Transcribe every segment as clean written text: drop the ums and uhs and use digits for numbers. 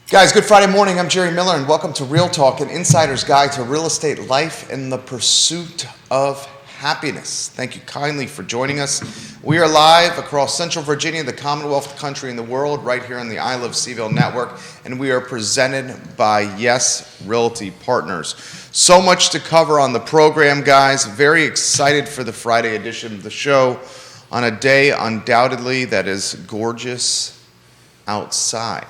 Guys, good Friday morning. I'm Jerry Miller, and welcome to Real Talk, an insider's guide to real estate life and the pursuit of happiness. Thank you kindly for joining us. We are live across Central Virginia, the Commonwealth, the country, and the world, right here on the I Love CVille Network, and we are presented by Yes Realty Partners. So much to cover on the program, guys. Very excited for the Friday edition of the show on a day undoubtedly that is gorgeous outside.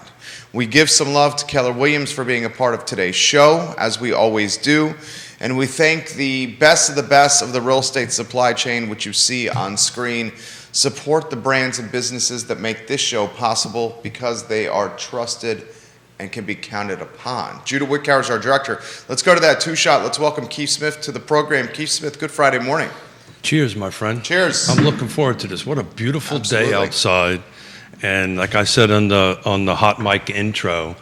We give some love to Keller Williams for being a part of today's show, as we always do. And we thank the best of the real estate supply chain, which you see on screen. Support the brands and businesses that make this show possible because they are trusted and can be counted upon. Judah Wickower is our director. Let's go to that two-shot. Let's welcome Keith Smith to the program. Keith Smith, good Friday morning. Cheers, my friend. Cheers. I'm looking forward to this. What a beautiful day outside. And like I said on the hot mic intro,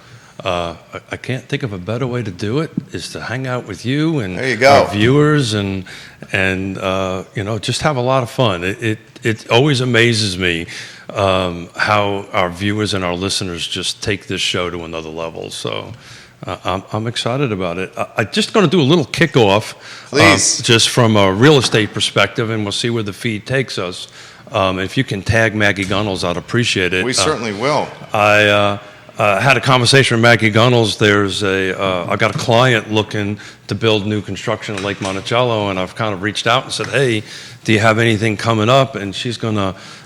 I can't think of a better way to do it is to hang out with you and our viewers and just have a lot of fun. It always amazes me how our viewers and our listeners just take this show to another level. So I'm excited about it. I'm just going to do a little kickoff, please, just from a real estate perspective, and we'll see where the feed takes us. If you can tag Maggie Gunnels, I'd appreciate it. We certainly will. I had a conversation with Maggie Gunnels. I got a client looking to build new construction in Lake Monticello, and I've kind of reached out and said, hey, do you have anything coming up? And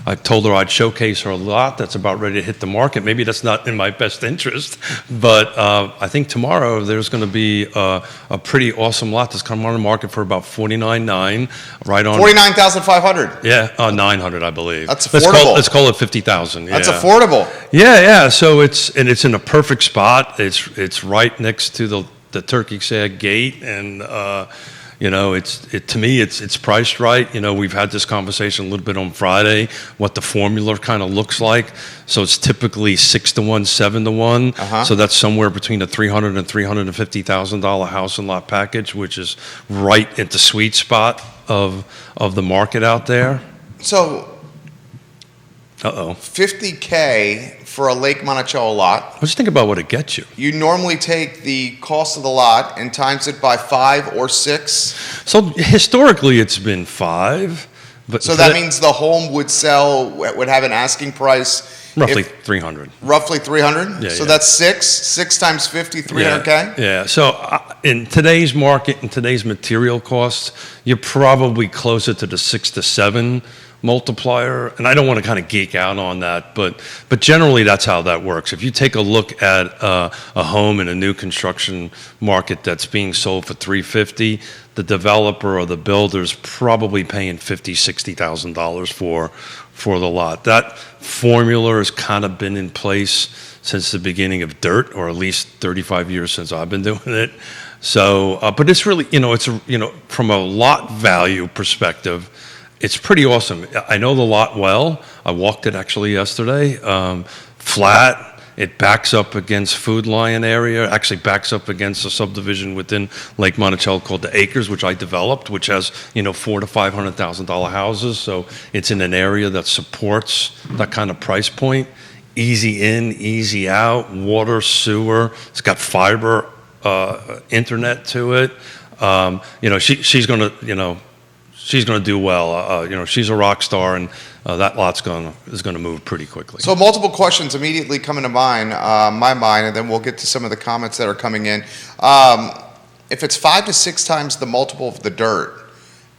I told her I'd showcase her lot that's about ready to hit the market. Maybe that's not in my best interest, but I think tomorrow there's going to be a pretty awesome lot that's coming on the market for about $49,900, right on $49,500. Yeah, 900, I believe. That's affordable. Let's call it 50,000. Yeah. That's affordable. Yeah. So it's in a perfect spot. It's right next to the Turkey Sag Gate, and to me it's priced right. We've had this conversation a little bit on Friday, what the formula kind of looks like. So it's typically 6-to-1, 7-to-1. So that's somewhere between a $300,000 and $350,000 house and lot package, which is right at the sweet spot of the market out there. So, $50K for a Lake Monticello lot. Let's think about what it gets you. You normally take the cost of the lot and times it by 5 or 6. So historically, it's been 5. But so that means the home would have an asking price roughly 300. Roughly 300. Yeah, so that's 6 times 50, 300K. Yeah. So in today's market and today's material costs, you're probably closer to the 6 to 7 multiplier, and I don't want to kind of geek out on that, but generally that's how that works. If you take a look at a home in a new construction market that's being sold for $350,000, the developer or the builder's probably paying $50,000-$60,000 for the lot. That formula has kind of been in place since the beginning of dirt, or at least 35 years since I've been doing it. So, but it's really, from a lot value perspective, it's pretty awesome. I know the lot well. I walked it actually yesterday. Flat. It backs up against Food Lion area. Actually backs up against a subdivision within Lake Monticello called the Acres, which I developed, which has $400,000 to $500,000 houses. So it's in an area that supports that kind of price point. Easy in, easy out. Water, sewer. It's got fiber internet to it. She's going to do well. She's a rock star, and that lot's is going to move pretty quickly. So multiple questions immediately coming to my mind, and then we'll get to some of the comments that are coming in. If it's 5 to 6 times the multiple of the dirt,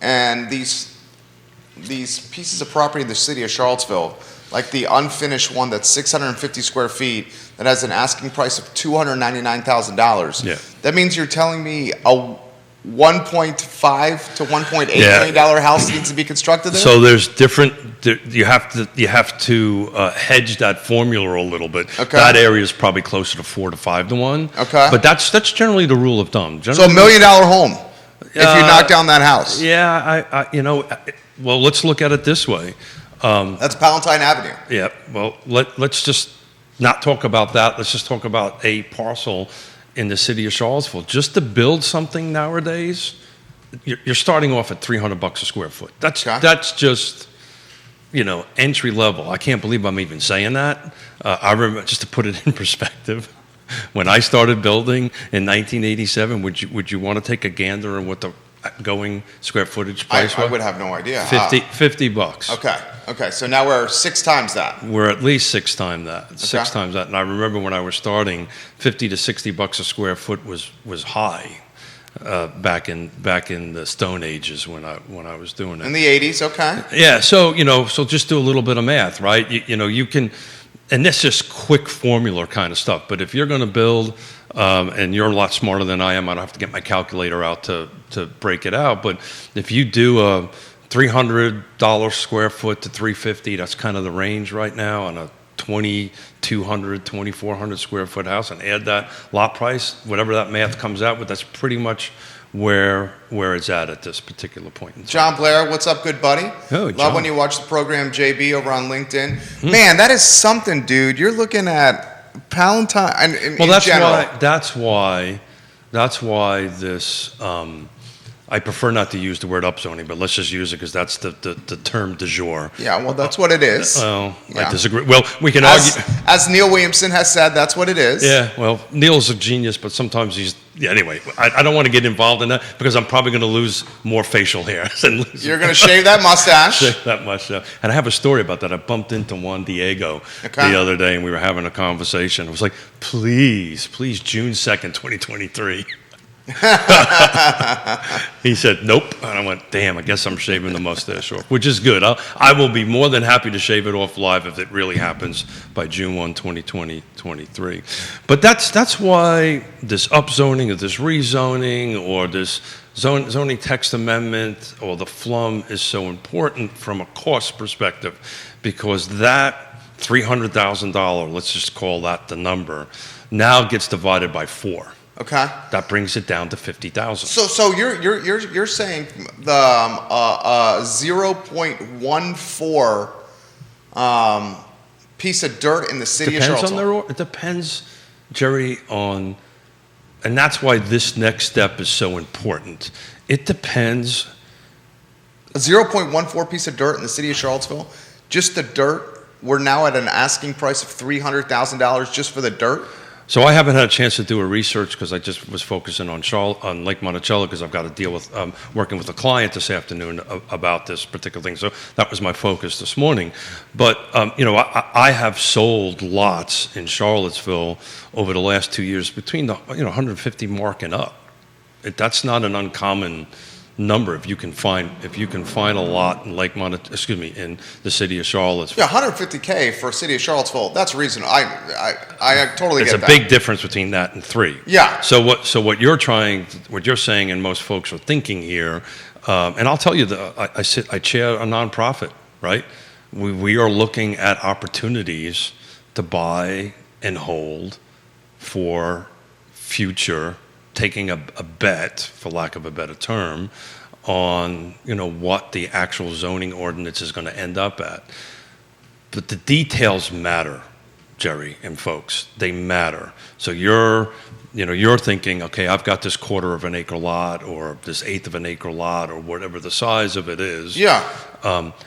and these pieces of property in the city of Charlottesville, like the unfinished one that's 650 square feet, that has an asking price of $299,000. Yeah. That means you're telling me a $1.5 to $1.8 million house needs to be constructed there? So there's different. You have to hedge that formula a little bit. Okay. That area is probably closer to 4 to 5 to 1. Okay. But that's generally the rule of thumb. So $1 million home if you knock down that house. Yeah. Well, let's look at it this way. That's Palatine Avenue. Yeah. Well, let's just not talk about that. Let's just talk about a parcel in the city of Charlottesville. Just to build something nowadays, you're starting off at $300 a square foot. That's just entry level. I can't believe I'm even saying that. I remember, just to put it in perspective, when I started building in 1987, would you want to take a gander on what the going square footage price I was? would have no idea. $50. Okay. So now we're 6 times that. We're at least 6 times that. 6 times that. And I remember when I was starting, $50 to $60 a square foot was high. Back in the Stone Ages when I was doing it. In the 80s, okay. Yeah, so so just do a little bit of math, right? You can, and this is quick formula kind of stuff. But if you're going to build, and you're a lot smarter than I am, I don't have to get my calculator out to break it out. But if you do a $300 square foot to $350, that's kind of the range right now on a 2,200, 2,400 square foot house, and add that lot price, whatever that math comes out with, that's pretty much where it's at this particular point in time. John Blair, what's up, good buddy? Oh, Love John. when you watch the program, JB, over on LinkedIn. Man, that is something, dude. You're looking at Palatine in general. That's why this. I prefer not to use the word upzoning, but let's just use it because that's the term du jour. Yeah, well, that's what it is. Well, Yeah. I disagree. Well, we can argue. As Neil Williamson has said, that's what it is. Yeah, well, Neil's a genius, but sometimes anyway, I don't want to get involved in that because I'm probably going to lose more facial hair. You're going to shave that mustache. That much. And I have a story about that. I bumped into Juan Diego the other day, and we were having a conversation. I was like, please, June 2nd, 2023. He said, nope. And I went, damn, I guess I'm shaving the mustache off, which is good. I will be more than happy to shave it off live if it really happens by June 1, 2023. But that's why this upzoning or this rezoning or this zoning text amendment or the flum is so important from a cost perspective, because that $300,000, let's just call that the number, now gets divided by 4. Okay. That brings it down to 50,000. So you're saying the 0.14 piece of dirt in the city of Charlottesville. It depends, Jerry, on, and that's why this next step is so important. It depends. A 0.14 piece of dirt in the city of Charlottesville, just the dirt. We're now at an asking price of $300,000 just for the dirt. So I haven't had a chance to do a research because I just was focusing on Lake Monticello because I've got to deal with working with a client this afternoon about this particular thing. So that was my focus this morning. But I have sold lots in Charlottesville over the last 2 years between the 150 mark and up. That's not an uncommon number if you can find a lot in in the city of Charlottesville. Yeah, $150K for a city of Charlottesville, that's reasonable. I totally get that. It's a big difference between that and 3. Yeah. So what you're saying, and most folks are thinking here, and I'll tell you I chair a nonprofit, right? We are looking at opportunities to buy and hold for future, taking a bet, for lack of a better term, on what the actual zoning ordinance is going to end up at. But the details matter, Jerry and folks. They matter. So you're thinking, okay, I've got this 1/4 of an acre lot or this 1/8 of an acre lot or whatever the size of it is. Yeah.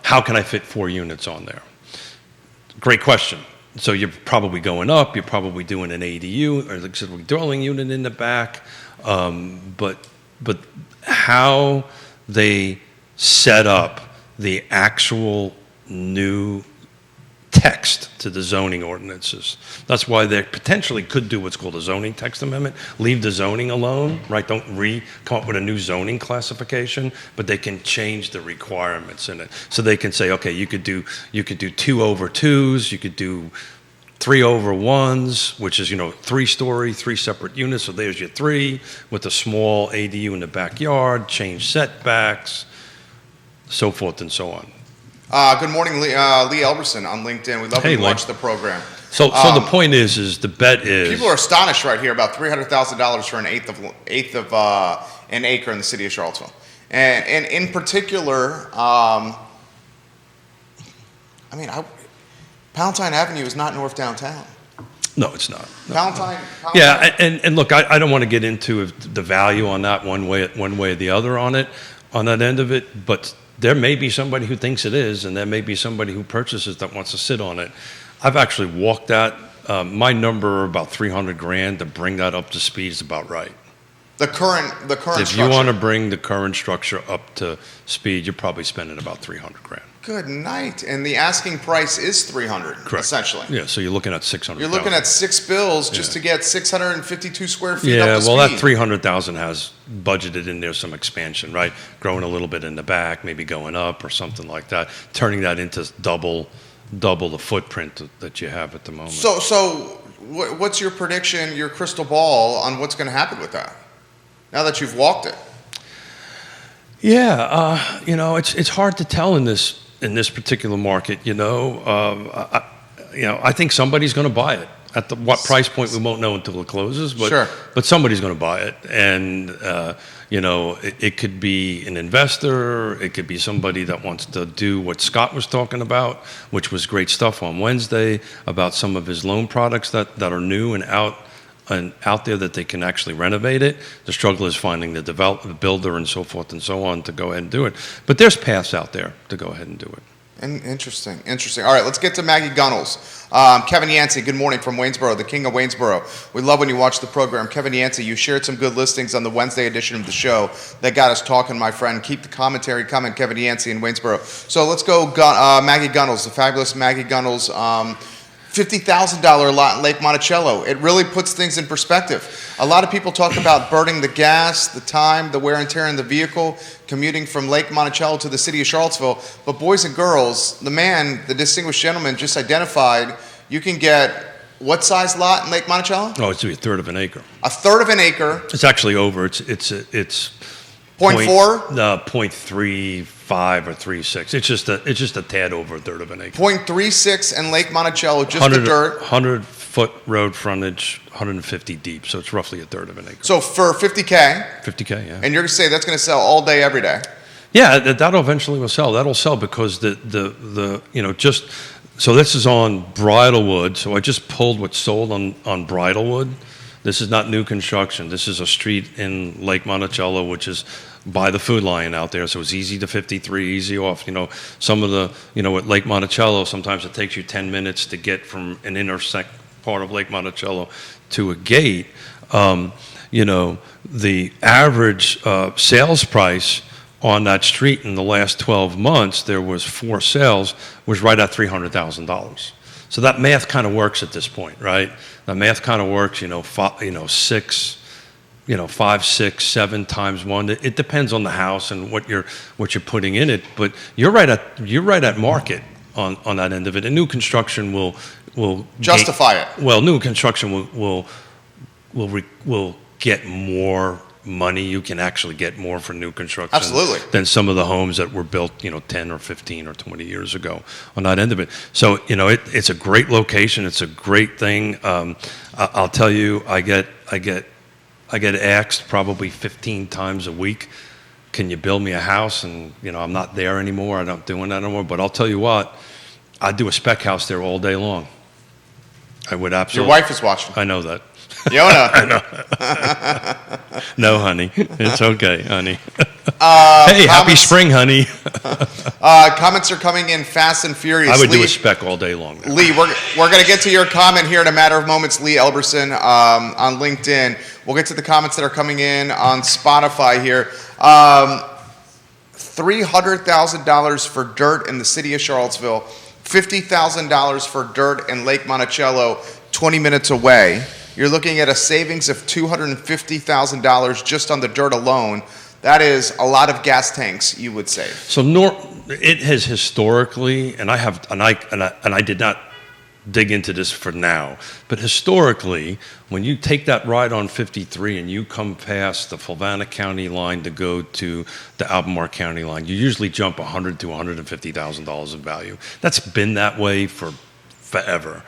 How can I fit 4 units on there? Great question. So you're probably going up. You're probably doing an ADU or like a dwelling unit in the back. But how they set up the actual new text to the zoning ordinances. That's why they potentially could do what's called a zoning text amendment, leave the zoning alone, right? Don't come up with a new zoning classification, but they can change the requirements in it. So they can say, okay, you could do 2/2s, you could do 3/1s, which is 3-story, 3 separate units. So there's your 3 with a small ADU in the backyard, change setbacks, so forth and so on. Good morning, Lee Elberson on LinkedIn. We love when you watch the program. So the point is the bet is people are astonished right here about $300,000 for an eighth of an acre in the city of Charlottesville, and in particular, Palatine Avenue is not north downtown. No, it's not. No. Palatine. Yeah, and look, I don't want to get into the value on that one way or the other on that end of it, but there may be somebody who thinks it is, and there may be somebody who purchases that wants to sit on it. I've actually walked that my number about 300 grand to bring that up to speed is about right. The current If structure. you want to bring the current structure up to speed, you're probably spending about 300 grand. Good night. And the asking price is 300, Correct. essentially. Yeah, so you're looking at 600. You're looking at 6 bills just Yeah. to get 652 square feet Yeah, up to well, speed. that 300,000 has budgeted in there some expansion, right? Growing a little bit in the back, maybe going up or something like that, turning that into double the footprint that you have at the moment. So what's your prediction, your crystal ball on what's going to happen with that? Now that you've walked it. Yeah, it's hard to tell in this particular market. I think somebody's going to buy it. At what price point we won't know until it closes, but Sure. but somebody's going to buy it, and it could be an investor, it could be somebody that wants to do what Scott was talking about, which was great stuff on Wednesday about some of his loan products that are new and out there that they can actually renovate it. The struggle is finding the builder and so forth and so on to go ahead and do it. But there's paths out there to go ahead and do it. Interesting. All right, let's get to Maggie Gunnels. Kevin Yancey, good morning from Waynesboro, the king of Waynesboro. We love when you watch the program. Kevin Yancey, you shared some good listings on the Wednesday edition of the show that got us talking, my friend. Keep the commentary coming, Kevin Yancey in Waynesboro. So let's go, Maggie Gunnels, the fabulous Maggie Gunnels. $50,000 lot in Lake Monticello. It really puts things in perspective. A lot of people talk about burning the gas, the time, the wear and tear in the vehicle, commuting from Lake Monticello to the city of Charlottesville. But boys and girls, the distinguished gentleman just identified, you can get what size lot in Lake Monticello? Oh, it's a third of an acre. A third of an acre. It's actually over. It's 0.4? 0.35 or 3.6. It's just a tad over a third of an acre. 0.36 in Lake Monticello, just the dirt. 100-foot road frontage, 150 deep, so it's roughly a third of an acre. So for $50K, 50K, yeah. and you're going to say that's going to sell all day, every day. Yeah, that'll eventually will sell. That'll sell because so this is on Bridlewood. So I just pulled what's sold on Bridlewood. This is not new construction. This is a street in Lake Monticello, which is by the Food Lion out there. So it's easy to 53, easy off. Some of the, at Lake Monticello, sometimes it takes you 10 minutes to get from an intersect part of Lake Monticello to a gate. The average sales price on that street in the last 12 months, there was 4 sales, was right at $300,000. So that math kind of works at this point, right? The math kind of works, 5, 6, 7 times 1. It depends on the house and what you're putting in it, but you're right at market on that end of it. And new construction will Justify it. Well, new construction will get more money. You can actually get more for new construction Absolutely. than some of the homes that were built 10 or 15 or 20 years ago on that end of it. So it's a great location. It's a great thing. I'll tell you, I get asked probably 15 times a week, can you build me a house? And I'm not there anymore. I'm not doing that anymore. But I'll tell you what, I'd do a spec house there all day long. I would absolutely. Your wife is watching. I know that. Yonna. I know. No, honey. It's okay, honey. Hey, happy spring, honey. Comments are coming in fast and furious. I would Lee, do a spec all day long. Lee, we're going to get to your comment here in a matter of moments. Lee Elberson on LinkedIn. We'll get to the comments that are coming in on Spotify here. $300,000 for dirt in the city of Charlottesville. $50,000 for dirt in Lake Monticello, 20 minutes away. You're looking at a savings of $250,000 just on the dirt alone. That is a lot of gas tanks, you would save. So it has historically, and I did not dig into this for now, but historically, when you take that ride on 53 and you come past the Savannah County line to go to the Albemarle County line, you usually jump $100,000 to $150,000 in value. That's been that way for forever.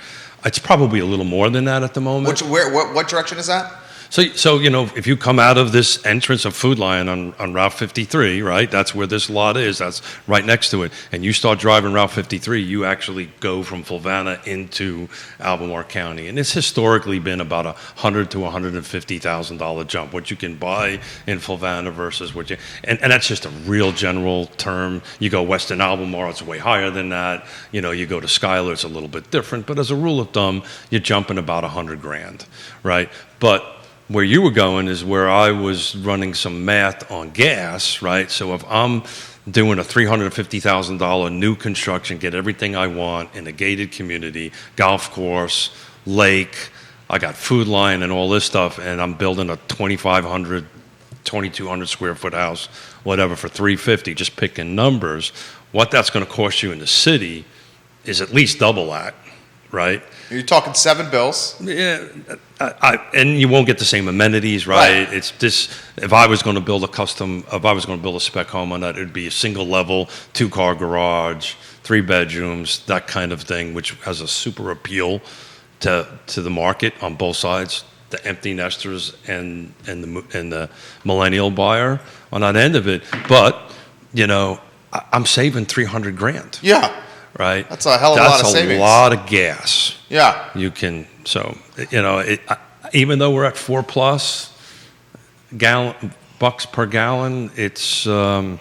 It's probably a little more than that at the moment. What direction is that? So if you come out of this entrance of Food Lion on Route 53, right? That's where this lot is. That's right next to it. And you start driving Route 53, you actually go from Savannah into Albemarle County. And it's historically been about $100,000 to $150,000 jump. What you can buy in Savannah versus what you, and that's just a real general term. You go western Albemarle, it's way higher than that. You go to Schuyler, it's a little bit different. But as a rule of thumb, you're jumping about $100,000, right? But where you were going is where I was running some math on gas, right? So if I'm doing a $350,000 new construction, get everything I want in a gated community, golf course, lake, I got Food Lion and all this stuff, and I'm building a 2,500, 2,200 square foot house, whatever, for $350, just picking numbers, what that's going to cost you in the city is at least double that, right? You're talking 7 bills. Yeah, and you won't get the same amenities, right? It's this. If I was going to build a spec home on that, it'd be a single level, 2-car garage, 3 bedrooms, that kind of thing, which has a super appeal to the market on both sides, the empty nesters and the millennial buyer on that end of it. But I'm saving $300,000. Yeah. Right. That's a hell of a lot of savings. That's a lot of gas. Yeah. You can, even though we're at $4+ bucks per gallon, it's, one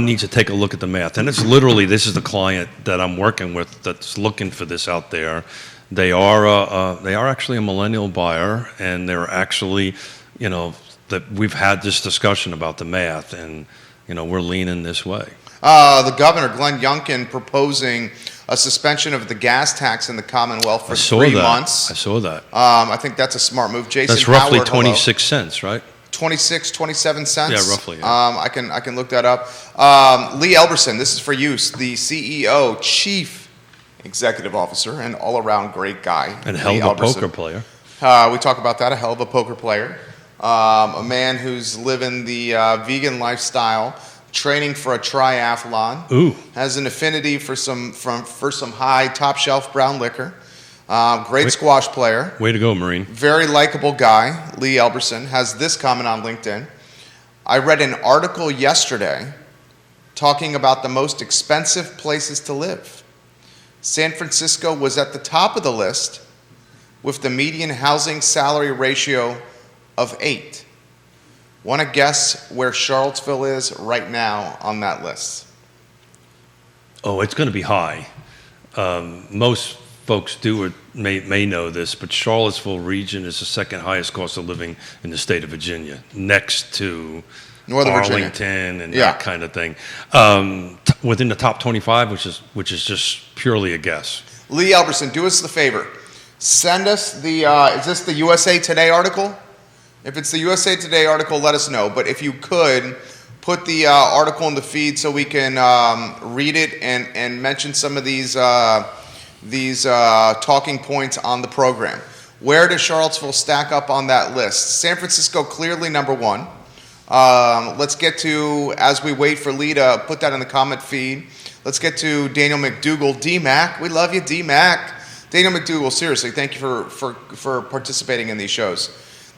needs to take a look at the math. And it's literally, this is the client that I'm working with that's looking for this out there. They are actually a millennial buyer, and they're actually, that we've had this discussion about the math, and we're leaning this way. The governor, Glenn Youngkin, proposing a suspension of the gas tax in the Commonwealth for 3 months. I saw that. I think that's a smart move. Jason That's roughly Howard, 26 cents, right? 26, 27 cents. Yeah, roughly. Yeah. I can look that up. Lee Elberson, this is for you, the CEO, Chief Executive Officer, and all-around great guy. And hell of a poker player. We talk about that, a hell of a poker player. A man who's living the vegan lifestyle, training for a triathlon. Ooh. Has an affinity for some high top shelf brown liquor. Great squash player. Way to go, Marine. Very likable guy. Lee Elberson has this comment on LinkedIn. I read an article yesterday talking about the most expensive places to live. San Francisco was at the top of the list with the median housing salary ratio of 8. Want to guess where Charlottesville is right now on that list? Oh, it's going to be high. Most folks may know this, but Charlottesville region is the second highest cost of living in the state of Virginia, next to Northern Arlington Virginia. and Yeah. that kind of thing. Within the top 25, which is just purely a guess. Lee Elberson, do us the favor. Send us the, is this the USA Today article? If it's the USA Today article, let us know. But if you could, put the article in the feed so we can read it and mention some of these talking points on the program. Where does Charlottesville stack up on that list? San Francisco clearly number 1. Let's get to, as we wait for Lee to put that in the comment feed, let's get to Daniel McDougal. D-Mac, we love you, D-Mac. Daniel McDougal, seriously, thank you for participating in these shows.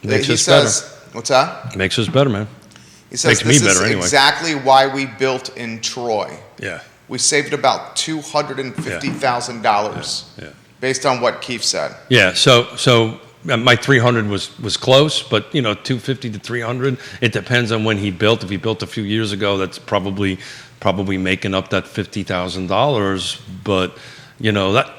Makes He us says, better. What's that? Makes us better, man. He says, Makes me this better is anyway. exactly why we built in Troy. Yeah. We saved about $250,000 based on what Keith said. Yeah. So my 300 was close, but 250 to 300. It depends on when he built. If he built a few years ago, that's probably making up that $50,000. But that.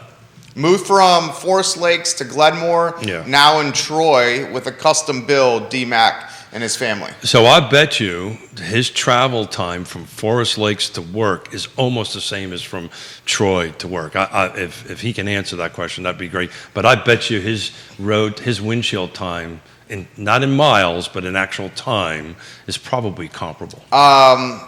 Moved from Forest Lakes to Glenmore, now in Troy with a custom build, D-Mac and his family. So I bet you his travel time from Forest Lakes to work is almost the same as from Troy to work. If he can answer that question, that'd be great. But I bet you his windshield time, not in miles, but in actual time, is probably comparable. I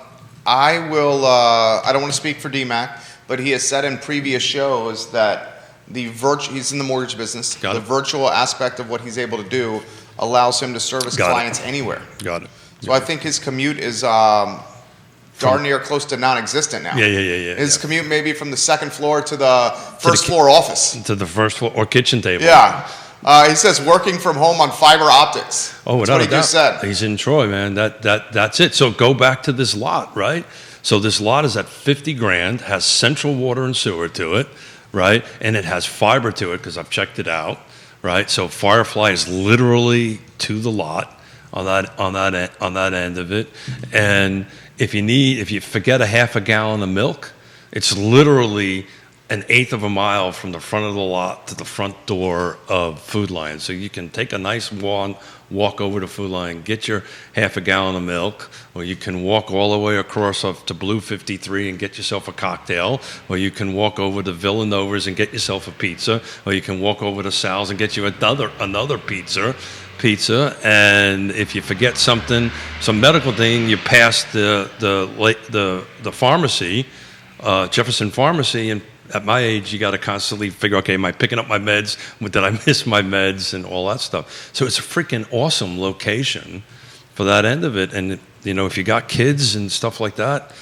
don't want to speak for D-Mac, but he has said in previous shows that he's in the mortgage business. The virtual aspect of what he's able to do allows him to service clients anywhere. Got it. So I think his commute is darn near close to non-existent now. Yeah. His commute may be from the second floor to the first floor office. To the first floor or kitchen table. Yeah. He says working from home on fiber optics. Oh, That's without what a he doubt. just said. He's in Troy, man. That's it. So go back to this lot, right? So this lot is at 50 grand, has central water and sewer to it, right? And it has fiber to it because I've checked it out, right? So Firefly is literally to the lot on that end of it. And if you forget a half a gallon of milk, it's literally an eighth of a mile from the front of the lot to the front door of Food Lion. So you can take a nice walk over to Food Lion, get your half a gallon of milk, or you can walk all the way across to Blue 53 and get yourself a cocktail, or you can walk over to Villanova's and get yourself a pizza, or you can walk over to Sal's and get you another pizza. And if you forget some medical thing, you pass the pharmacy, Jefferson Pharmacy, and at my age, you got to constantly figure, okay, am I picking up my meds? Did I miss my meds and all that stuff? So it's a freaking awesome location for that end of it. And, if you got kids and stuff like that,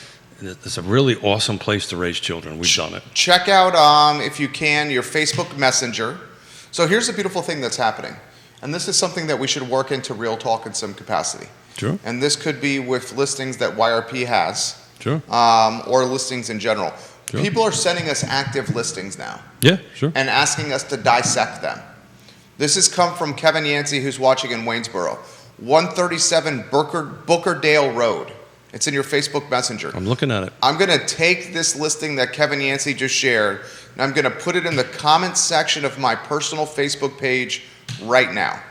it's a really awesome place to raise children. We've done it. Check out, if you can, your Facebook Messenger. So here's the beautiful thing that's happening. And this is something that we should work into Real Talk in some capacity. Sure. And this could be with listings that YRP has. Sure. Or listings in general. Sure. People are sending us active listings now. Yeah, sure. And asking us to dissect them. This has come from Kevin Yancey, who's watching in Waynesboro. 137 Bookerdale Road. It's in your Facebook Messenger. I'm looking at it. I'm going to take this listing that Kevin Yancey just shared, and I'm going to put it in the comment section of my personal Facebook page right now.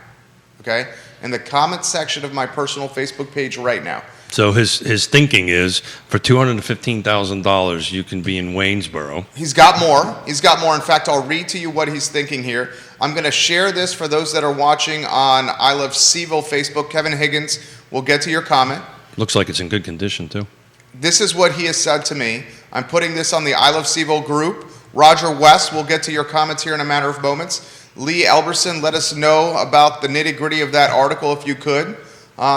Okay? In the comment section of my personal Facebook page right now. So his thinking is for $215,000 you can be in Waynesboro. He's got more. He's got more. In fact, I'll read to you what he's thinking here. I'm going to share this for those that are watching on I Love CVille Facebook. Kevin Higgins will get to your comment. Looks like it's in good condition too. This is what he has said to me. I'm putting this on the I Love CVille group. Roger West will get to your comments here in a matter of moments. Lee Elberson, let us know about the nitty-gritty of that article if you could.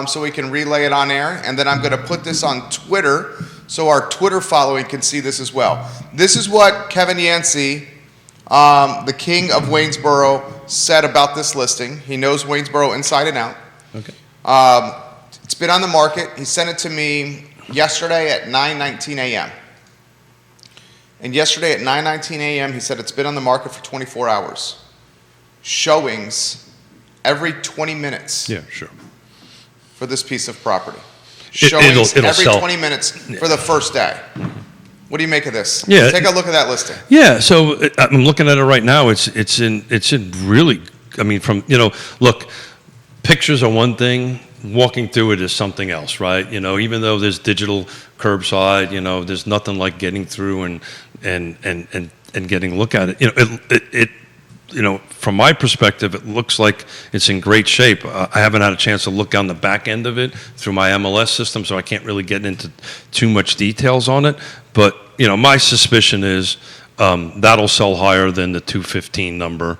So we can relay it on air. And then I'm going to put this on Twitter so our Twitter following can see this as well. This is what Kevin Yancey, the king of Waynesboro, said about this listing. He knows Waynesboro inside and out. Okay. It's been on the market. He sent it to me yesterday at 9:19 a.m. And yesterday at 9:19 a.m. he said it's been on the market for 24 hours. Showings every 20 minutes. Yeah, sure. For this piece of property. It'll Showings every sell. 20 minutes for the first day. What do you make of this? Yeah. Take a look at that listing. Yeah, so I'm looking at it right now. It's in really. I mean, look, pictures are one thing. Walking through it is something else, right? Even though there's digital curbside, there's nothing like getting through and getting a look at it. From my perspective, it looks like it's in great shape. I haven't had a chance to look on the back end of it through my MLS system, so I can't really get into too much details on it. But, my suspicion is that'll sell higher than the 215 number.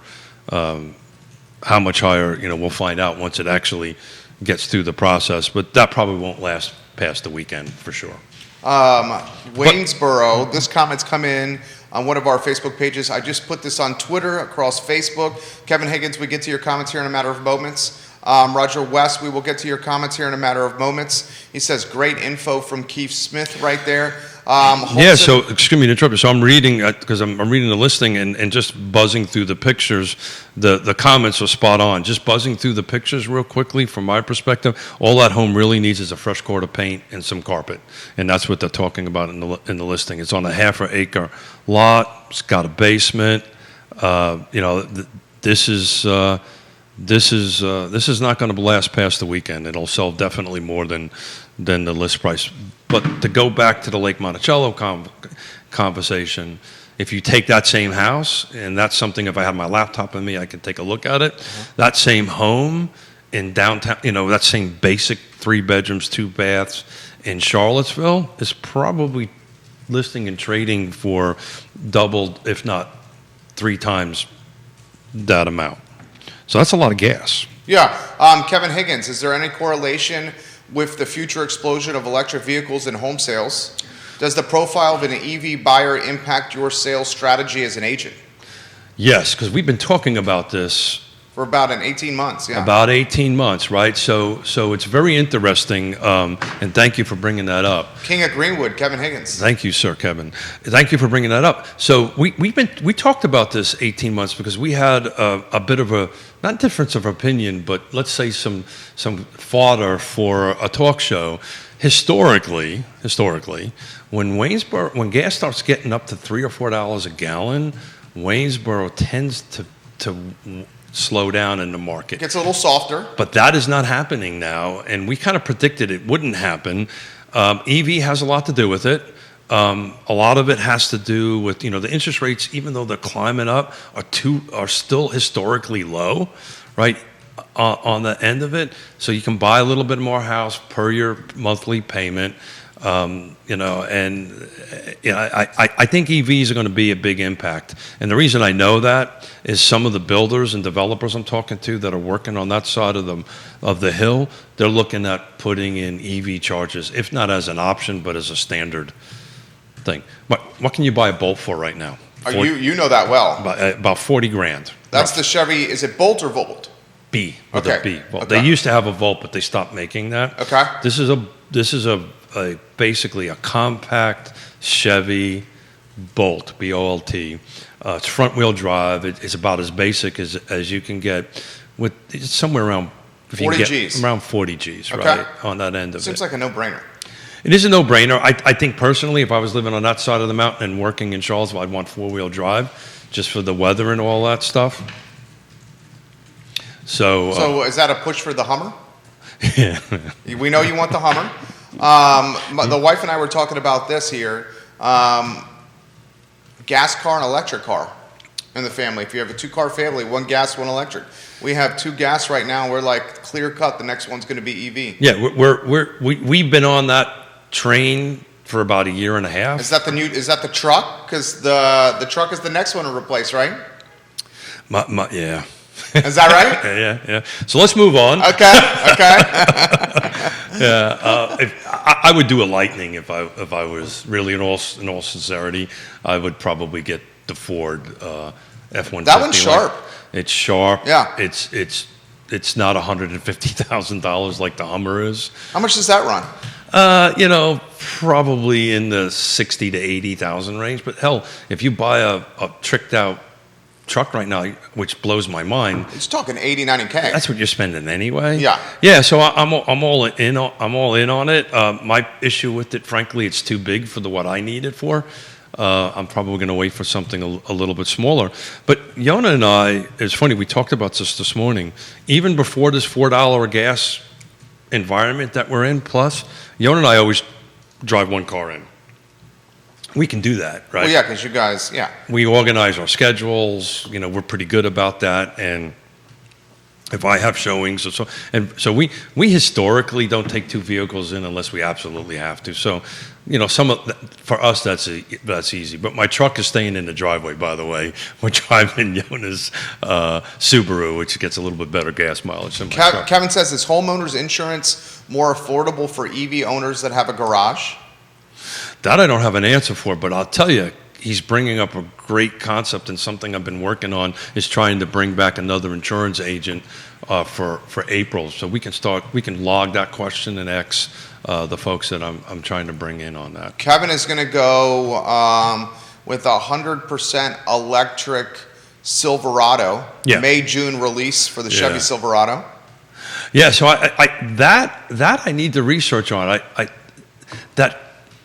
How much higher, we'll find out once it actually gets through the process. But that probably won't last past the weekend for sure. Waynesboro, this comment's come in on one of our Facebook pages. I just put this on Twitter, across Facebook. Kevin Higgins, we get to your comments here in a matter of moments. Roger West, we will get to your comments here in a matter of moments. He says, great info from Keith Smith right there. Yeah, so, excuse me to interrupt you. So I'm reading, because I'm reading the listing and just buzzing through the pictures. The comments are spot on. Just buzzing through the pictures real quickly, from my perspective, all that home really needs is a fresh coat of paint and some carpet. And that's what they're talking about in the listing. It's on a half-acre lot. It's got a basement. This is not going to last past the weekend. It'll sell definitely more than the list price. But to go back to the Lake Monticello conversation, if you take that same house, and that's something, if I have my laptop with me, I can take a look at it. That same home in downtown, that same basic 3 bedrooms, 2 baths in Charlottesville is probably listing and trading for double, if not 3 times that amount. So that's a lot of gas. Yeah. Kevin Higgins, is there any correlation with the future explosion of electric vehicles and home sales? Does the profile of an EV buyer impact your sales strategy as an agent? Yes, because we've been talking about this For about 18 months, yeah. About 18 months, right? So it's very interesting, and thank you for bringing that up. King of Greenwood, Kevin Higgins. Thank you, sir, Kevin. Thank you for bringing that up. So we talked about this 18 months because we had a bit of a, not difference of opinion, but let's say some fodder for a talk show. Historically, when gas starts getting up to $3 or $4 a gallon, Waynesboro tends to slow down in the market. Gets a little softer. But that is not happening now, and we kind of predicted it wouldn't happen. EV has a lot to do with it. A lot of it has to do with, the interest rates, even though they're climbing up, are still historically low, right, on the end of it. So you can buy a little bit more house per your monthly payment. I think EVs are going to be a big impact. And the reason I know that is some of the builders and developers I'm talking to that are working on that side of the hill, they're looking at putting in EV chargers, if not as an option, but as a standard thing. What can you buy a Bolt for right now? You know that well. About 40 grand. That's the Chevy, is it Bolt or Volt? B, with a B. Well, They used to have a Volt, but they stopped making that. Okay. This is basically a compact Chevy Bolt, B-O-L-T. It's front wheel drive. It's about as basic as you can get. It's somewhere around 40 G's. Around 40 G's, okay, right, on that end of it. Seems like a no-brainer. It is a no-brainer. I think personally, if I was living on that side of the mountain and working in Charlottesville, I'd want four-wheel drive just for the weather and all that stuff. So is that a push for the Hummer? Yeah. We know you want the Hummer. The wife and I were talking about this here. Gas car and electric car in the family. If you have a 2-car family, 1 gas, 1 electric. We have 2 gas right now. We're like clear cut. The next one's going to be EV. Yeah, we've been on that train for about a year and a half. Is that the truck? Because the truck is the next one to replace, right? Yeah. Is that right? Yeah. So let's move on. Okay. Yeah. I would do a Lightning if I was really in all sincerity. I would probably get the Ford F-150. That one's sharp. It's sharp. Yeah. It's not $150,000 like the Hummer is. How much does that run? Probably in the 60 to 80,000 range. But hell, if you buy a tricked out truck right now, which blows my mind. It's talking 80, 90K. That's what you're spending anyway. Yeah. So I'm all in on it. My issue with it, frankly, it's too big for what I need it for. I'm probably going to wait for something a little bit smaller. But Yonna and I, it's funny, we talked about this morning. Even before this $4 a gas environment that we're in, plus, Yonna and I always drive 1 car in. We can do that, right? Well, yeah, because you guys, yeah. We organize our schedules. We're pretty good about that. And if I have showings, so we historically don't take 2 vehicles in unless we absolutely have to. So, for us that's easy. But my truck is staying in the driveway. By the way, we're driving Yonna's Subaru, which gets a little bit better gas mileage than my truck. Kevin says, is homeowners insurance more affordable for EV owners that have a garage? That I don't have an answer for, but I'll tell you, he's bringing up a great concept, and something I've been working on is trying to bring back another insurance agent for April, so we can log that question and X the folks that I'm trying to bring in on that. Kevin is going to go with 100% electric Silverado, May-June release for the Chevy Silverado. Yeah, so I need to research on.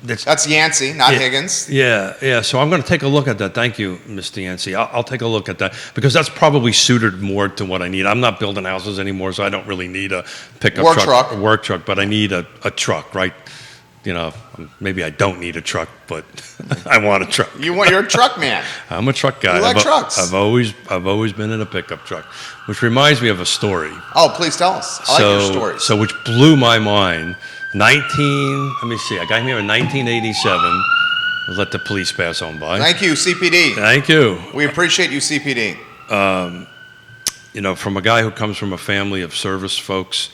That's Yancey, not Higgins. Yeah. So I'm going to take a look at that. Thank you, Mr. Yancey. I'll take a look at that because that's probably suited more to what I need. I'm not building houses anymore, so I don't really need a pickup work truck, but I need a truck, right? Maybe I don't need a truck, but I want a truck. You're a truck man. I'm a truck guy. You like trucks. I've always been in a pickup truck, which reminds me of a story. Oh, please tell us. I like your stories. So which blew my mind. Let me see. I got here in 1987. We'll let the police pass on by. Thank you, CPD. Thank you. We appreciate you, CPD. From a guy who comes from a family of service folks,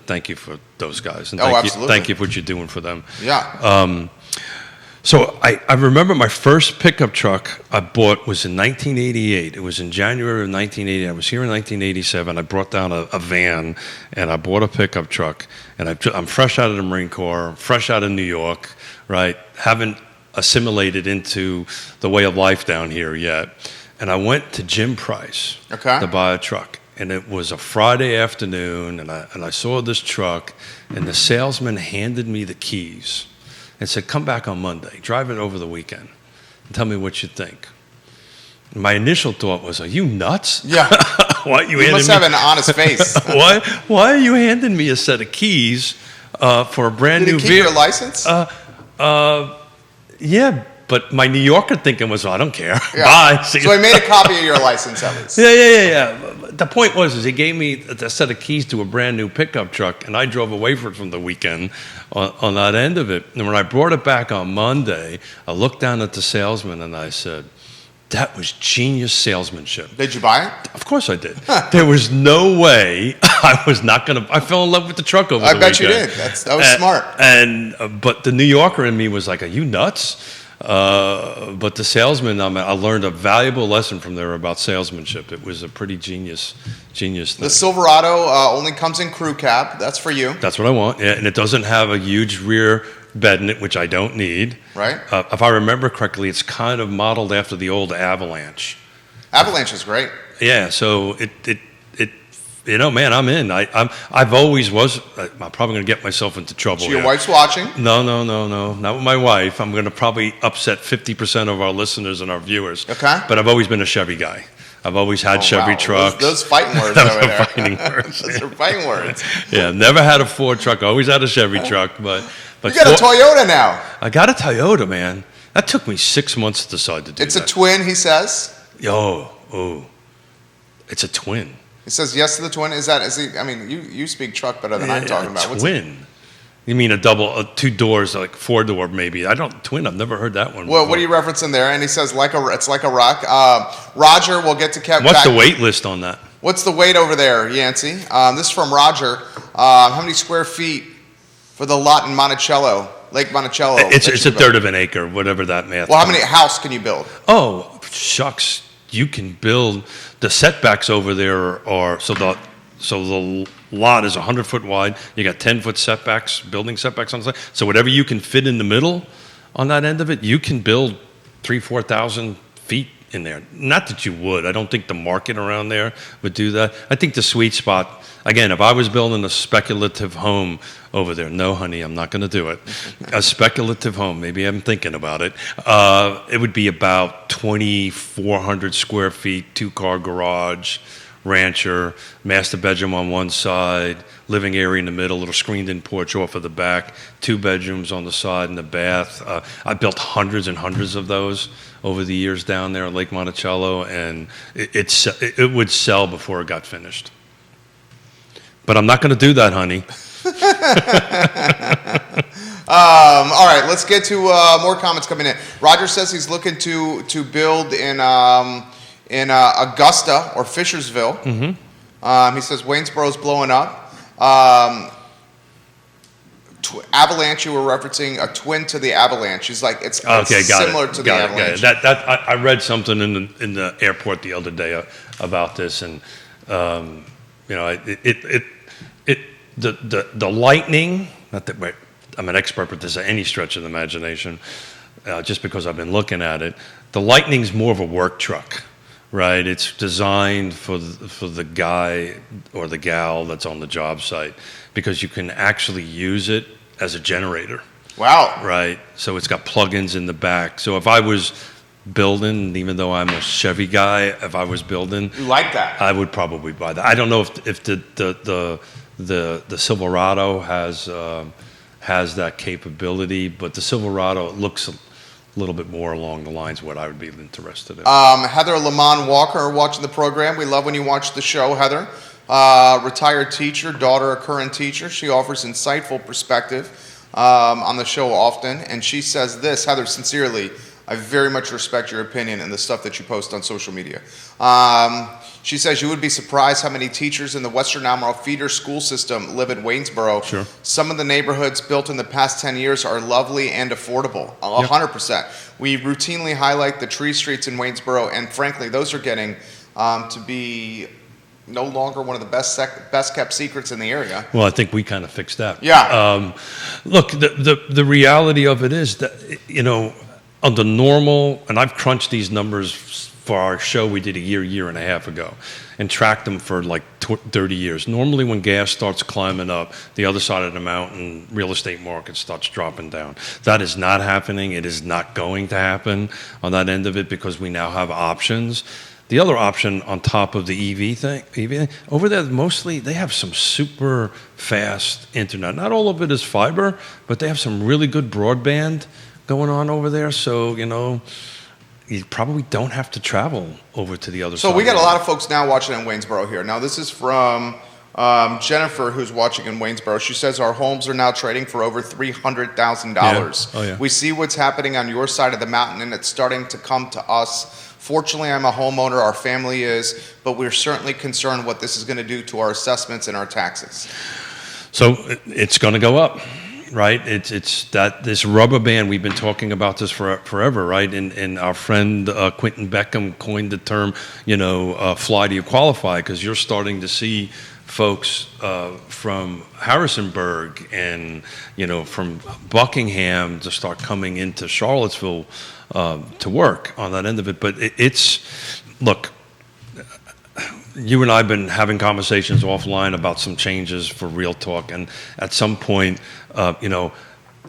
thank you for those guys. And absolutely. Thank you for what you're doing for them. Yeah. So I remember my first pickup truck I bought was in 1988. It was in January of 1980. I was here in 1987. I brought down a van, and I bought a pickup truck. And I'm fresh out of the Marine Corps, fresh out of New York, right? Haven't assimilated into the way of life down here yet. And I went to Jim Price to buy a truck. And it was a Friday afternoon, and I saw this truck, and the salesman handed me the keys and said, come back on Monday, drive it over the weekend, and tell me what you think. And my initial thought was, are you nuts? Yeah. Why you must have an honest face. Why are you handing me a set of keys for a brand new vehicle? Did he keep your license? Yeah, but my New Yorker thinking was, I don't care. Yeah. Bye. So he made a copy of your license at least. Yeah. The point was, he gave me a set of keys to a brand new pickup truck, and I drove away from the weekend on that end of it. And when I brought it back on Monday, I looked down at the salesman and I said, that was genius salesmanship. Did you buy it? Of course I did. There was no way I was not going to. I fell in love with the truck over the weekend. I bet you did. That was smart. But the New Yorker in me was like, are you nuts? But the salesman, I learned a valuable lesson from there about salesmanship. It was a pretty genius thing. The Silverado only comes in crew cab. That's for you. That's what I want. Yeah, and it doesn't have a huge rear bed in it, which I don't need. Right. If I remember correctly, it's kind of modeled after the old Avalanche. Avalanche is great. Yeah. So it man, I'm in. I've always was. I'm probably going to get myself into trouble. So your wife's watching? No, not with my wife. I'm going to probably upset 50% of our listeners and our viewers. Okay. But I've always been a Chevy guy. I've always had Chevy trucks. Those fighting words Those over are there. fighting words. Those are fighting words. Yeah, never had a Ford truck. Always had a Chevy truck. But you got a Toyota now. I got a Toyota, man. That took me 6 months to decide to do It's a twin, he says. It's a twin. He says yes to the twin. You speak truck better than I'm talking about. Twin. You mean two doors, like 4-door maybe? Twin. I've never heard that one. Well, what are you referencing there? And he says it's like a rock. Roger, we'll get to Kevin. What's the wait list on that? What's the weight over there, Yancey? This is from Roger. How many square feet for the lot in Monticello, Lake Monticello? It's a third of an acre, whatever that math. Well, how many house can you build? Oh, shucks. You can build. The setbacks over there are so the lot is 100-foot wide. You got 10-foot setbacks, building setbacks on the side. So whatever you can fit in the middle on that end of it, you can build 3,000-4,000 feet in there. Not that you would. I don't think the market around there would do that. I think the sweet spot, again, if I was building a speculative home over there, no, honey, I'm not going to do it. A speculative home, maybe I'm thinking about it. It would be about 2,400 square feet, 2-car garage, rancher, master bedroom on one side, living area in the middle, little screened-in porch off of the back, 2 bedrooms on the side and the bath. I built hundreds and hundreds of those over the years down there at Lake Monticello, and it would sell before it got finished. But I'm not going to do that, honey. All right, let's get to more comments coming in. Roger says he's looking to build in Augusta or Fishersville. Mm-hmm. He says Waynesboro's blowing up. Avalanche, you were referencing a twin to the Avalanche. He's like it's similar to the Avalanche. I read something in the airport the other day about this, and the lightning. Not that I'm an expert with this at any stretch of the imagination, just because I've been looking at it. The Lightning's more of a work truck, right? It's designed for the guy or the gal that's on the job site, because you can actually use it as a generator. Wow. Right? So it's got plugins in the back. So if I was building, even though I'm a Chevy guy, if I was building, you like that? I would probably buy that. I don't know if the Silverado has that capability, but the Silverado looks a little bit more along the lines of what I would be interested in. Heather Lamont Walker watching the program. We love when you watch the show, Heather. Retired teacher, daughter a current teacher. She offers insightful perspective on the show often, and she says this, Heather, sincerely, I very much respect your opinion and the stuff that you post on social media. She says you would be surprised how many teachers in the Western Albemarle feeder school system live in Waynesboro. Sure. Some of the neighborhoods built in the past 10 years are lovely and affordable, 100%. We routinely highlight the tree streets in Waynesboro, and frankly, those are getting to be no longer one of the best kept secrets in the area. Well, I think we kind of fixed that. Yeah. Look, the reality of it is that, under normal, and I've crunched these numbers for our show we did a year and a half ago, and tracked them for like 30 years. Normally when gas starts climbing up, the other side of the mountain, real estate market starts dropping down. That is not happening. It is not going to happen on that end of it because we now have options. The other option on top of the EV thing, over there, mostly they have some super fast internet. Not all of it is fiber, but they have some really good broadband going on over there. So, you probably don't have to travel over to the other side. So we got a lot of folks now watching in Waynesboro here. Now this is from Jennifer, who's watching in Waynesboro. She says our homes are now trading for over $300,000. Yeah. Oh, yeah. We see what's happening on your side of the mountain, and it's starting to come to us. Fortunately, I'm a homeowner, our family is, but we're certainly concerned what this is going to do to our assessments and our taxes. So it's going to go up, right? It's that this rubber band, we've been talking about this forever, right? And our friend Quentin Beckham coined the term, fly till you qualify, because you're starting to see folks from Harrisonburg and, from Buckingham to start coming into Charlottesville to work on that end of it. But look, you and I have been having conversations offline about some changes for Real Talk, and at some point,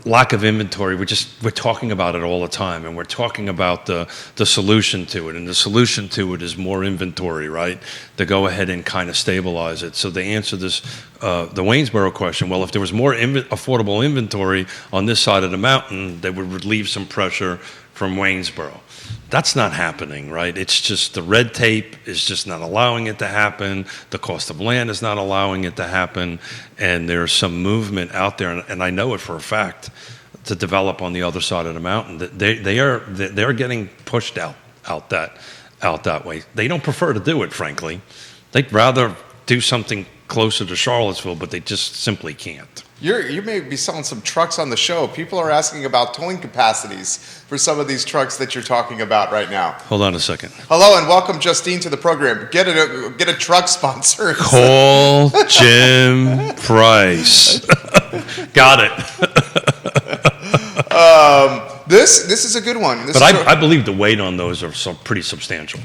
lack of inventory, we're talking about it all the time, and we're talking about the solution to it, and the solution to it is more inventory, right, to go ahead and kind of stabilize it. So to answer this, the Waynesboro question, well, if there was more affordable inventory on this side of the mountain, they would relieve some pressure from Waynesboro. That's not happening, right? It's just the red tape is just not allowing it to happen. The cost of land is not allowing it to happen. And there's some movement out there, and I know it for a fact, to develop on the other side of the mountain. They're getting pushed out that way. They don't prefer to do it, frankly. They'd rather do something closer to Charlottesville, but they just simply can't. You may be selling some trucks on the show. People are asking about towing capacities for some of these trucks that you're talking about right now. Hold on a second. Hello and welcome, Justine, to the program. Get a truck sponsor. Call Jim Price. Got it. This is a good one. I believe the weight on those are pretty substantial.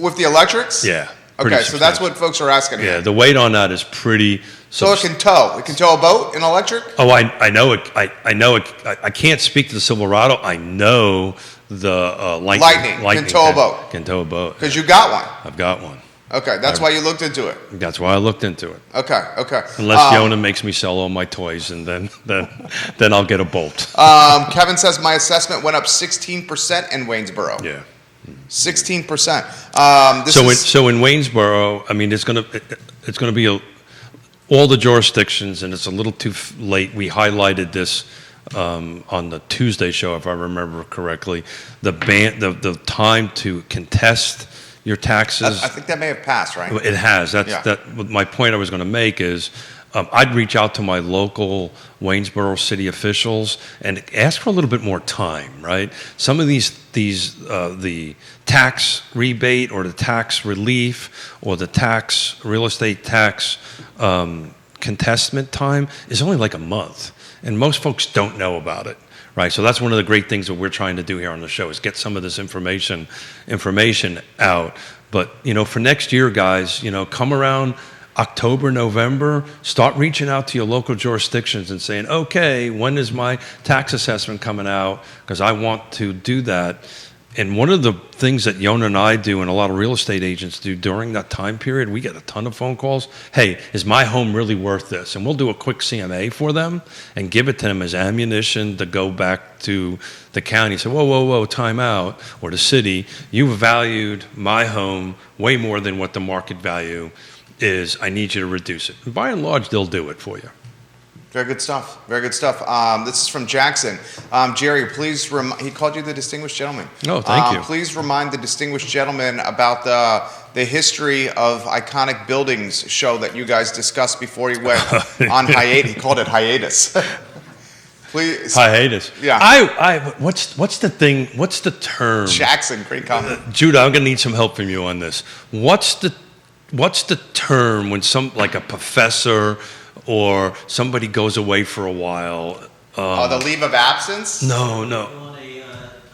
With the electrics? Yeah. Okay, so that's what folks are asking. Yeah, the weight on that is pretty. So it can tow. It can tow a boat in electric? Oh, I know it. I know it. I can't speak to the Silverado. I know the Lightning can tow a boat. Can tow a boat. Because you got one. I've got one. Okay, that's why you looked into it. That's why I looked into it. Okay. Unless Yonna makes me sell all my toys, and then I'll get a bolt. Kevin says my assessment went up 16% in Waynesboro. Yeah. 16%. So in Waynesboro, I mean, it's going to be all the jurisdictions, and it's a little too late. We highlighted this on the Tuesday show, if I remember correctly. The time to contest your taxes. I think that may have passed, right? It has. My point I was going to make is I'd reach out to my local Waynesboro city officials and ask for a little bit more time, right? Some of these the tax rebate or the tax relief or the real estate tax contestment time is only like a month, and most folks don't know about it. Right, so that's one of the great things that we're trying to do here on the show is get some of this information out. But for next year, guys, come around October, November, start reaching out to your local jurisdictions and saying, okay, when is my tax assessment coming out? Because I want to do that. And one of the things that Yonna and I do and a lot of real estate agents do during that time period, we get a ton of phone calls. Hey, is my home really worth this? And we'll do a quick CMA for them and give it to them as ammunition to go back to the county and say, whoa, time out, or the city. You valued my home way more than what the market value is. I need you to reduce it. And by and large, they'll do it for you. Very good stuff. Very good stuff. This is from Jackson. Jerry, please he called you the distinguished gentleman. Oh, thank you. Please remind the distinguished gentleman about the history of iconic buildings show that you guys discussed before he went on hiatus. He called it hiatus. Please. Hiatus. Yeah. What's the thing? What's the term? Jackson, great comment. Judah, I'm gonna need some help from you on this. What's the term when like a professor or somebody goes away for a while? The leave of absence? No.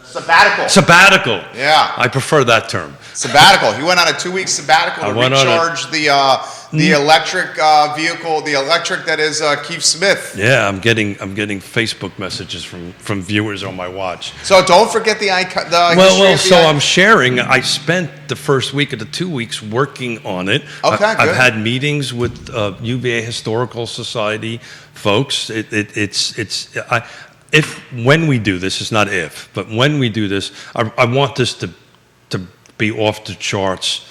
Sabbatical. Sabbatical. Yeah. I prefer that term. Sabbatical. He went on a 2-week sabbatical to recharge the electric vehicle, the electric that is Keith Smith. Yeah, I'm getting Facebook messages from viewers on my watch. So don't forget the icon. I'm sharing. I spent the first week of the 2 weeks working on it. Okay, good. I've had meetings with UVA Historical Society folks. When we do this, it's not if, but when we do this, I want this to be off the charts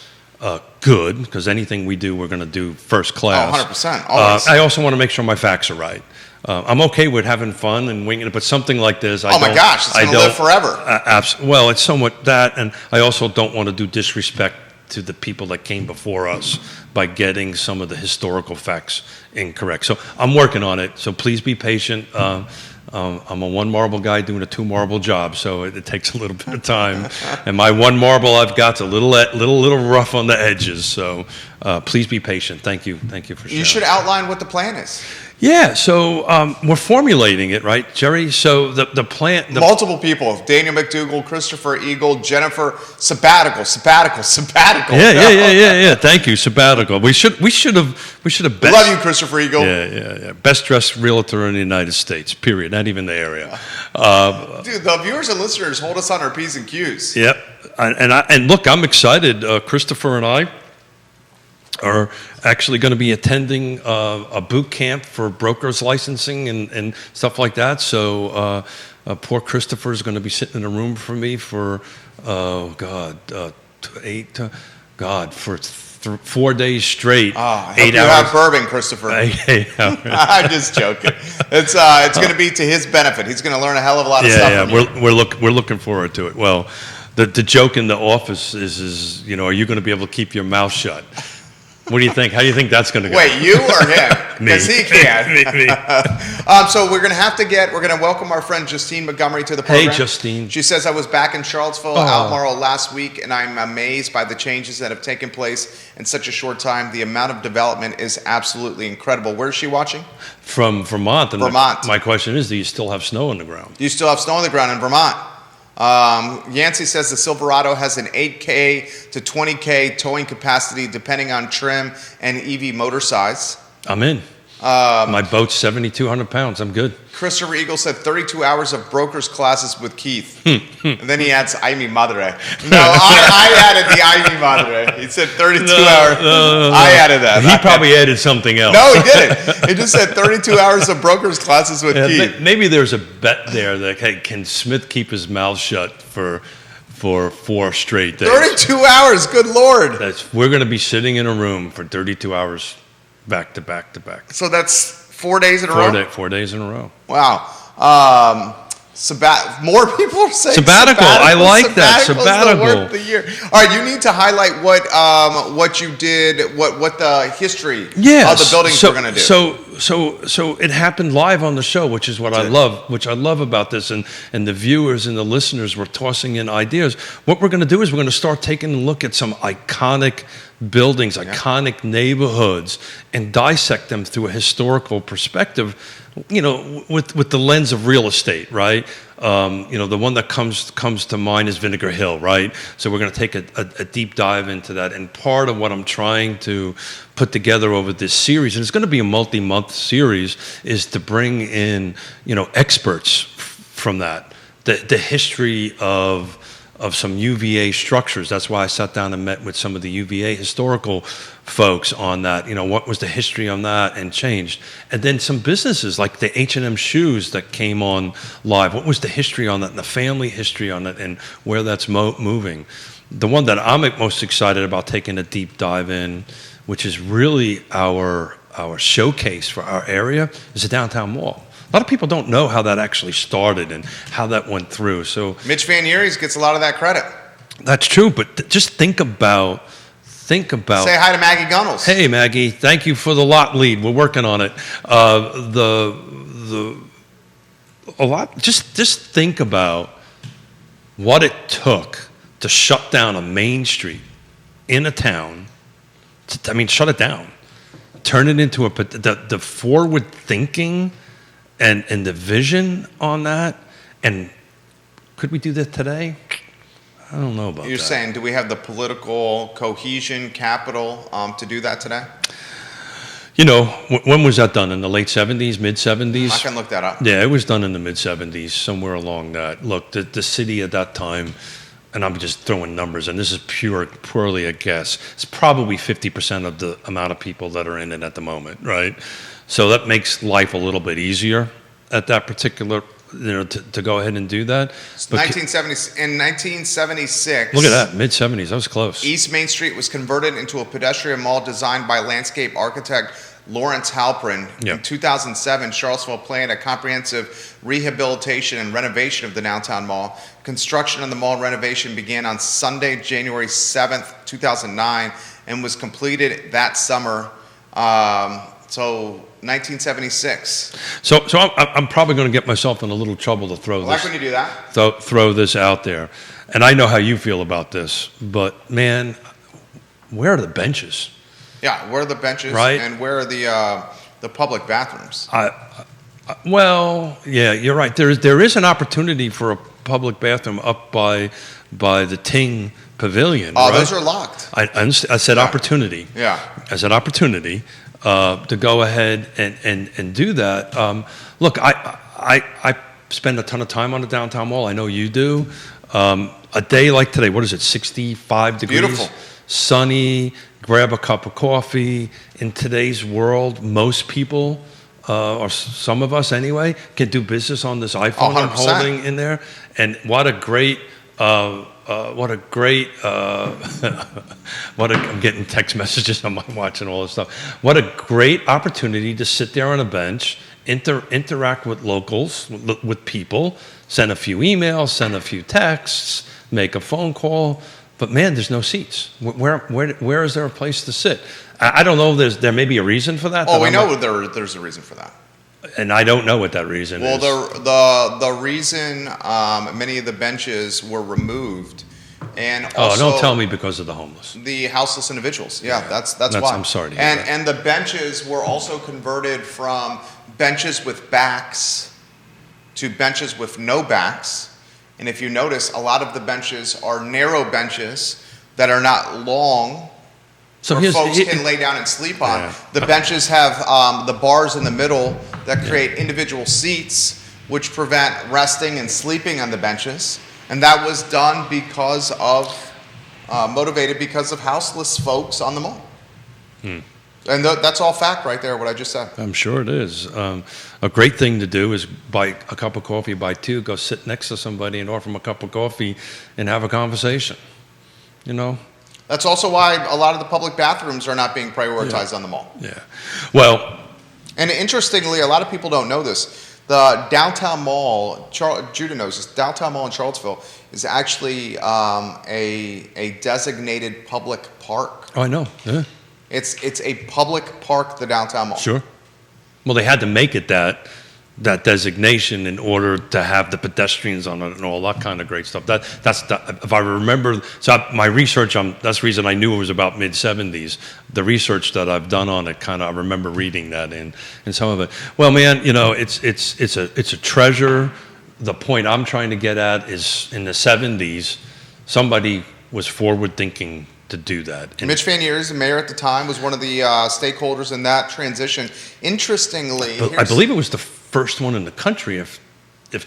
good, because anything we do, we're going to do first class. 100%. Always. I also want to make sure my facts are right. I'm okay with having fun and winging it, but something like this, oh my gosh, it's going to live forever. Well, it's somewhat that, and I also don't want to do disrespect to the people that came before us by getting some of the historical facts incorrect. So I'm working on it, so please be patient. I'm a one marble guy doing a 2 marble job, so it takes a little bit of time. And my 1 marble I've got's a little rough on the edges. So please be patient. Thank you for sharing. You should outline what the plan is. Yeah, so we're formulating it, right, Jerry? So the plan... Multiple people, Daniel McDougall, Christopher Eagle, Jennifer, sabbatical. Yeah. Thank you, sabbatical. We should have best... We love you, Christopher Eagle. Yeah. Best dressed realtor in the United States, period. Not even the area. Dude, the viewers and listeners hold us on our P's and Q's. Yep. And look, I'm excited. Christopher and I are actually going to be attending a boot camp for brokers licensing and stuff like that. So poor Christopher is going to be sitting in a room for me for 4 days straight. I hope you have bourbon, Christopher. I'm just joking. It's going to be to his benefit. He's going to learn a hell of a lot of stuff. Yeah, we're looking forward to it. Well, the joke in the office is are you going to be able to keep your mouth shut? What do you think? How do you think that's going to go? Wait, you or him? Because he can. Me. So we're going to welcome our friend Justine Montgomery to the program. Hey, Justine. She says, I was back in Charlottesville, Albemarle last week, and I'm amazed by the changes that have taken place in such a short time. The amount of development is absolutely incredible. Where is she watching? From Vermont. And Vermont. My question is, do you still have snow on the ground? Do you still have snow on the ground in Vermont? Yancey says the Silverado has an 8K to 20K towing capacity depending on trim and EV motor size. I'm in. My boat's 7,200 pounds. I'm good. Christopher Eagle said 32 hours of broker's classes with Keith. And then he adds, ay mi madre. No, I added the ay mi madre. He said 32 hours. No. I added that. He probably added something else. No, he didn't. He just said 32 hours of broker's classes with Keith. Maybe there's a bet there that, hey, can Smith keep his mouth shut for 4 straight days? 32 hours, good Lord. We're going to be sitting in a room for 32 hours back to back to back. So that's 4 days in a row? 4 days in a row. Wow. More people are saying sabbatical. I like that. Sabbatical. The word of the year. All right, you need to highlight what you did, what the history of the buildings we're going to do. So it happened live on the show, which is what I love. Which I love about this, and the viewers and the listeners were tossing in ideas. What we're going to do is we're going to start taking a look at some iconic buildings, iconic neighborhoods, and dissect them through a historical perspective. With the lens of real estate, right? The one that comes to mind is Vinegar Hill, right? So we're going to take a deep dive into that. And part of what I'm trying to put together over this series, and it's going to be a multi-month series, is to bring in, experts from that, the history of some UVA structures. That's why I sat down and met with some of the UVA historical folks on that. What was the history on that and changed. And then some businesses like the H&M shoes that came on live. What was the history on that and the family history on it and where that's moving. The one that I'm most excited about taking a deep dive in, which is really our our showcase for our area is the downtown mall. A lot of people don't know how that actually started and how that went through. So Mitch Van Eerie's gets a lot of that credit. that's true, but just think about. Say hi to Maggie Gunnels. Hey Maggie, thank you for the lot lead. We're working on it. Just think about what it took to shut down a main street in a town. Shut it down, turn it into the forward thinking and the vision on that. And could we do that today? I don't know about that. You're saying, do we have the political cohesion, capital to do that today? When was that done? In the late 70s, mid 70s? I can look that up. Yeah, it was done in the mid 70s, somewhere along that. Look, the city at that time, and I'm just throwing numbers, and this is purely a guess, it's probably 50% of the amount of people that are in it at the moment, right? So that makes life a little bit easier at that particular, to go ahead and do that. In 1976. Look at that, mid 70s, that was close. East Main Street was converted into a pedestrian mall designed by landscape architect Lawrence Halprin. Yep. In 2007, Charlottesville planned a comprehensive rehabilitation and renovation of the downtown mall. Construction of the mall renovation began on Sunday, January 7th, 2009, and was completed that summer. So 1976. So I'm probably going to get myself in a little trouble to throw I like when you do that. throw this out there. And I know how you feel about this, but man, where are the benches? Yeah, where are the benches, right? And where are the public bathrooms? Well, yeah, you're right. There is an opportunity for a public bathroom up by the Ting Pavilion. Oh, right? Those are locked. I said opportunity. Yeah. I said opportunity to go ahead and do that. Look, I spend a ton of time on the downtown mall. I know you do. A day like today, what is it, 65 degrees? Beautiful. Sunny, grab a cup of coffee. In today's world, most people, or some of us anyway, can do business on this iPhone I'm 100%. holding in there. And what a great, I'm getting text messages, I'm watching all this stuff. What a great opportunity to sit there on a bench, interact with locals, with people, send a few emails, send a few texts, make a phone call. But man, there's no seats. Where is there a place to sit? I don't know. There may be a reason for that. Oh, we know there's a reason for that. And I don't know what that reason is. Well, the reason many of the benches were removed, and also don't tell me because of the homeless. The houseless individuals. Yeah, that's why. I'm sorry to hear that. And the benches were also converted from benches with backs to benches with no backs. And if you notice, a lot of the benches are narrow benches that are not long, So where folks can lay down and sleep on. Yeah. The benches have the bars in the middle that create individual seats, which prevent resting and sleeping on the benches. And that was done because of, motivated because of houseless folks on the mall. And that's all fact right there, what I just said. I'm sure it is. A great thing to do is buy a cup of coffee, buy two, go sit next to somebody and offer them a cup of coffee and have a conversation. That's also why a lot of the public bathrooms are not being prioritized on the mall. Yeah. Well. And interestingly, a lot of people don't know this. The downtown mall, Judah knows this, downtown mall in Charlottesville is actually a designated public park. Oh, I know. Yeah. It's a public park, the downtown mall. Sure. Well, they had to make it that designation in order to have the pedestrians on it and all that kind of great stuff. That's if I remember. So my research on that's the reason I knew it was about mid 70s. The research that I've done on it, I remember reading that in some of it. Well, man, it's a treasure. The point I'm trying to get at is in the 70s, somebody was forward thinking to do that. Mitch Van Eerie, the mayor at the time, was one of the stakeholders in that transition. Interestingly, I believe it was the first one in the country, if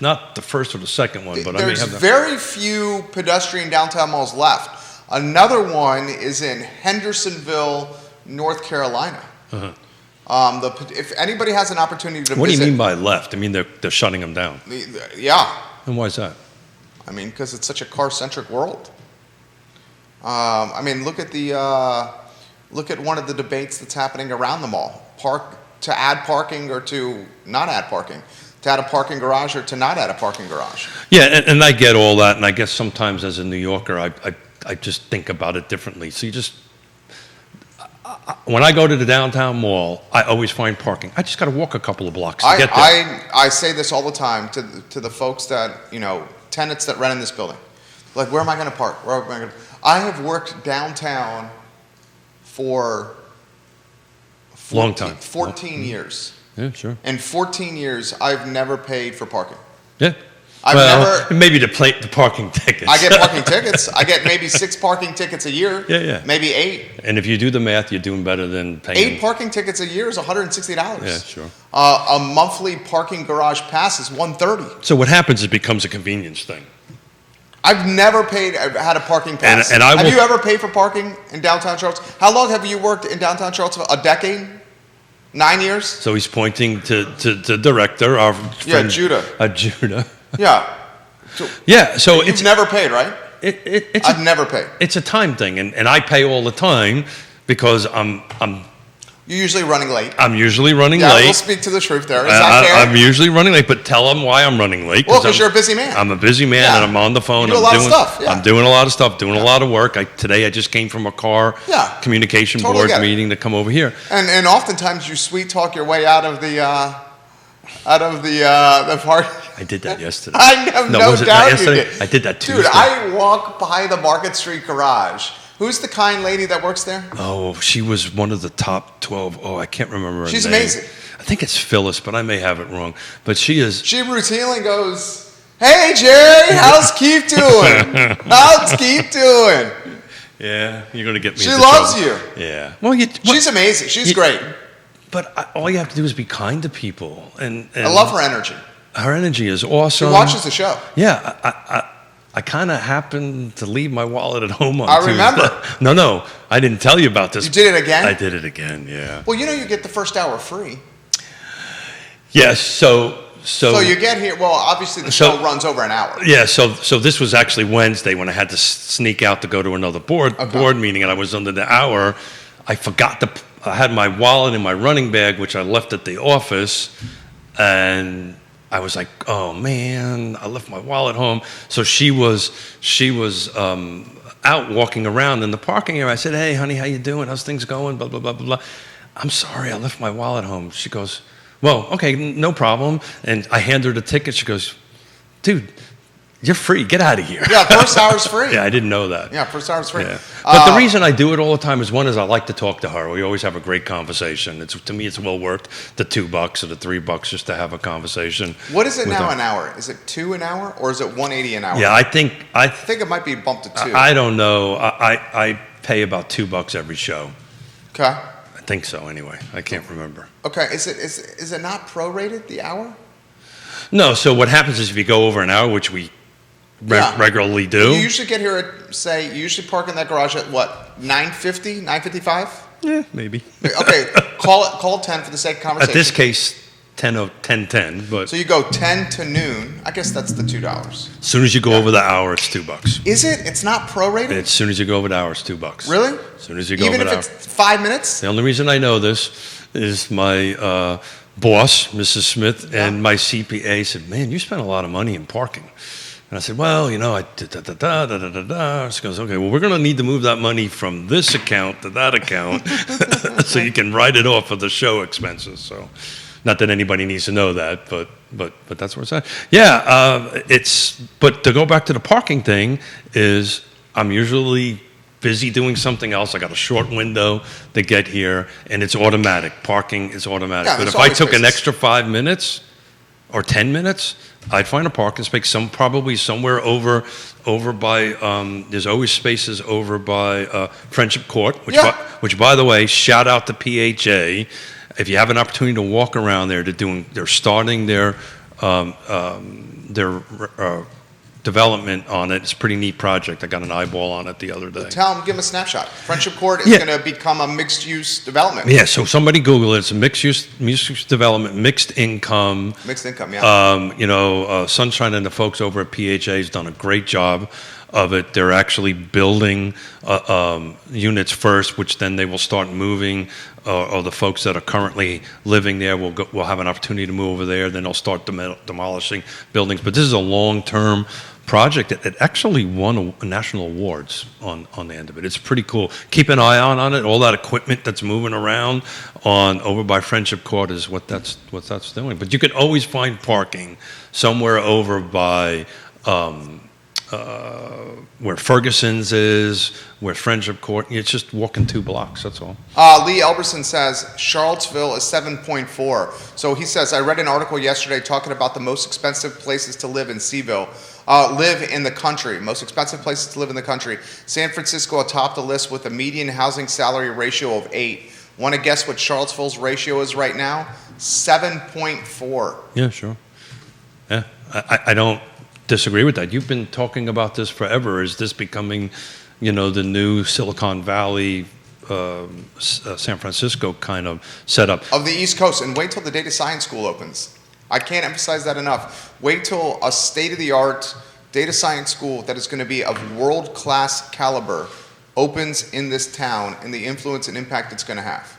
not the first or the second one. But there's very few pedestrian downtown malls left. Another one is in Hendersonville, North Carolina. Uh-huh. If anybody has an opportunity to what visit, do you mean by left? I mean they're shutting them down. Yeah. And why is that? Because it's such a car-centric world. Look at look at one of the debates that's happening around the mall. To add parking or to not add parking. To add a parking garage or to not add a parking garage. Yeah, and I get all that, and I guess sometimes as a New Yorker, I just think about it differently. So when I go to the downtown mall, I always find parking. I just got to walk a couple of blocks to get there. I say this all the time to the folks that, tenants that rent in this building. Like, where am I going to park? I have worked downtown for Long time. 14 years. Yeah, sure. In 14 years, I've never paid for parking. Yeah. I've never. Maybe the parking tickets. I get parking tickets. I get maybe 6 parking tickets a year. Yeah. Maybe 8. And if you do the math, you're doing better than paying. 8 parking tickets a year is $160. Yeah, sure. A monthly parking garage pass is $130. So what happens is it becomes a convenience thing. I've never had a parking pass. And have you ever paid for parking in downtown Charlottesville? How long have you worked in downtown Charlottesville? A decade? 9 years? So he's pointing to the director, our friend. Judah. Judah. Yeah. Yeah, so You've never paid, right? I've never paid. It's a time thing, and I pay all the time because You're usually running late. I'm usually running Yeah, late. we'll speak to the truth there. Is that fair? I'm usually running late, but tell them why I'm running late. Well, because you're a busy man. I'm a busy man, Yeah. and I'm on the phone. You do a lot of stuff, yeah. I'm doing a lot of stuff, doing a lot of work. Today I just came from a car Yeah. communication Totally board get it. meeting to come over here. And oftentimes you sweet talk your way out of the park. I did that yesterday. I have no was it doubt not you yesterday? did. I did that Tuesday. Dude, I walk by the Market Street garage. Who's the kind lady that works there? Oh, she was one of the top 12. Oh, I can't remember her She's name. amazing. I think it's Phyllis, but I may have it wrong. But she is. She routinely goes, "Hey Jerry, how's Keith doing? How's Keith doing?" Yeah, you're going to get me. She into loves trouble. you. Yeah. Well, She's amazing. She's great. But all you have to do is be kind to people. And I love her energy. Her energy is awesome. She watches the show. Yeah, I kind of happened to leave my wallet at home on I Tuesday. remember. No, I didn't tell you about this. You did it again? I did it again, yeah. Well, you get the first hour free. Yes, so you get here. Well, obviously the show runs over an hour. Yeah, so this was actually Wednesday when I had to sneak out to go to another board meeting, and I was under the hour. I forgot I had my wallet in my running bag, which I left at the office, and I was like, oh man, I left my wallet home. So she was out walking around in the parking area. I said, hey honey, how you doing? How's things going? Blah, blah, blah, blah, blah. I'm sorry, I left my wallet home. She goes, well, okay, no problem. And I hand her the ticket. She goes, dude, you're free. Get out of here. Yeah, first hour's free. Yeah, I didn't know that. Yeah, first hour's free. Yeah. But the reason I do it all the time is, one is I like to talk to her. We always have a great conversation. To me, it's well worth the $2 or the $3 just to have a conversation. What is it now an hour? Is it $2 an hour or is it $180 an hour? Yeah, I think it might be bumped to $2. I don't know. I pay about $2 every show. Okay. I think so. Anyway, I can't remember. Okay. Is it not prorated the hour? No. So what happens is if you go over an hour, which we regularly do. You usually get here at, you usually park in that garage at what, 9:50, 9:55? Yeah, maybe. Okay, call 10 for the sake of conversation. At this case, 10:10, but so you go 10 to noon. I guess that's the $2. As soon as you go over the hour, it's $2. Is it? It's not prorated? As soon as you go over the hour, it's $2. Really? As soon as you go Even over the hour. if it's 5 minutes? The only reason I know this is my boss, Mrs. Smith, and my CPA said, man, you spend a lot of money in parking. And I said, well, I da-da-da-da-da-da-da. She goes, okay, well, we're going to need to move that money from this account to that account so you can write it off of the show expenses. So, not that anybody needs to know that, but that's where it's at. Yeah, but to go back to the parking thing is I'm usually busy doing something else. I got a short window to get here, and it's automatic. Parking is automatic. Yeah, but if I took an extra 5 minutes or 10 minutes, I'd find a parking space probably somewhere over by. There's always spaces over by Friendship Court, which by the way, shout out to PHA. If you have an opportunity to walk around there, they're starting their development on it. It's a pretty neat project. I got an eyeball on it the other day. Give them a snapshot. Friendship Court is going to become a mixed-use development. Yeah, so somebody Google it. It's a mixed-use development, mixed income. Mixed income, yeah. Sunshine and the folks over at PHA has done a great job. of it. They're actually building units first, which then they will start moving, or the folks that are currently living there will have an opportunity to move over there. Then they'll start demolishing buildings. But this is a long-term project that actually won national awards on the end of it. It's pretty cool. Keep an eye on it. All that equipment that's moving around over by Friendship Court is what that's doing. But you can always find parking somewhere over by where Ferguson's is, where Friendship Court. It's just walking 2 blocks. That's all. Lee Elberson says Charlottesville is 7.4. So he says, I read an article yesterday talking about the most expensive places to live in CVille. Live in the country, most expensive places to live in the country. San Francisco atop the list with a median housing salary ratio of 8. Want to guess what Charlottesville's ratio is right now? 7.4. Yeah, sure. Yeah, I don't disagree with that. You've been talking about this forever. Is this becoming, the new Silicon Valley, San Francisco kind of setup? Of the East Coast, and wait till the data science school opens. I can't emphasize that enough. Wait till a state-of-the-art data science school that is going to be of world-class caliber opens in this town, and the influence and impact it's going to have.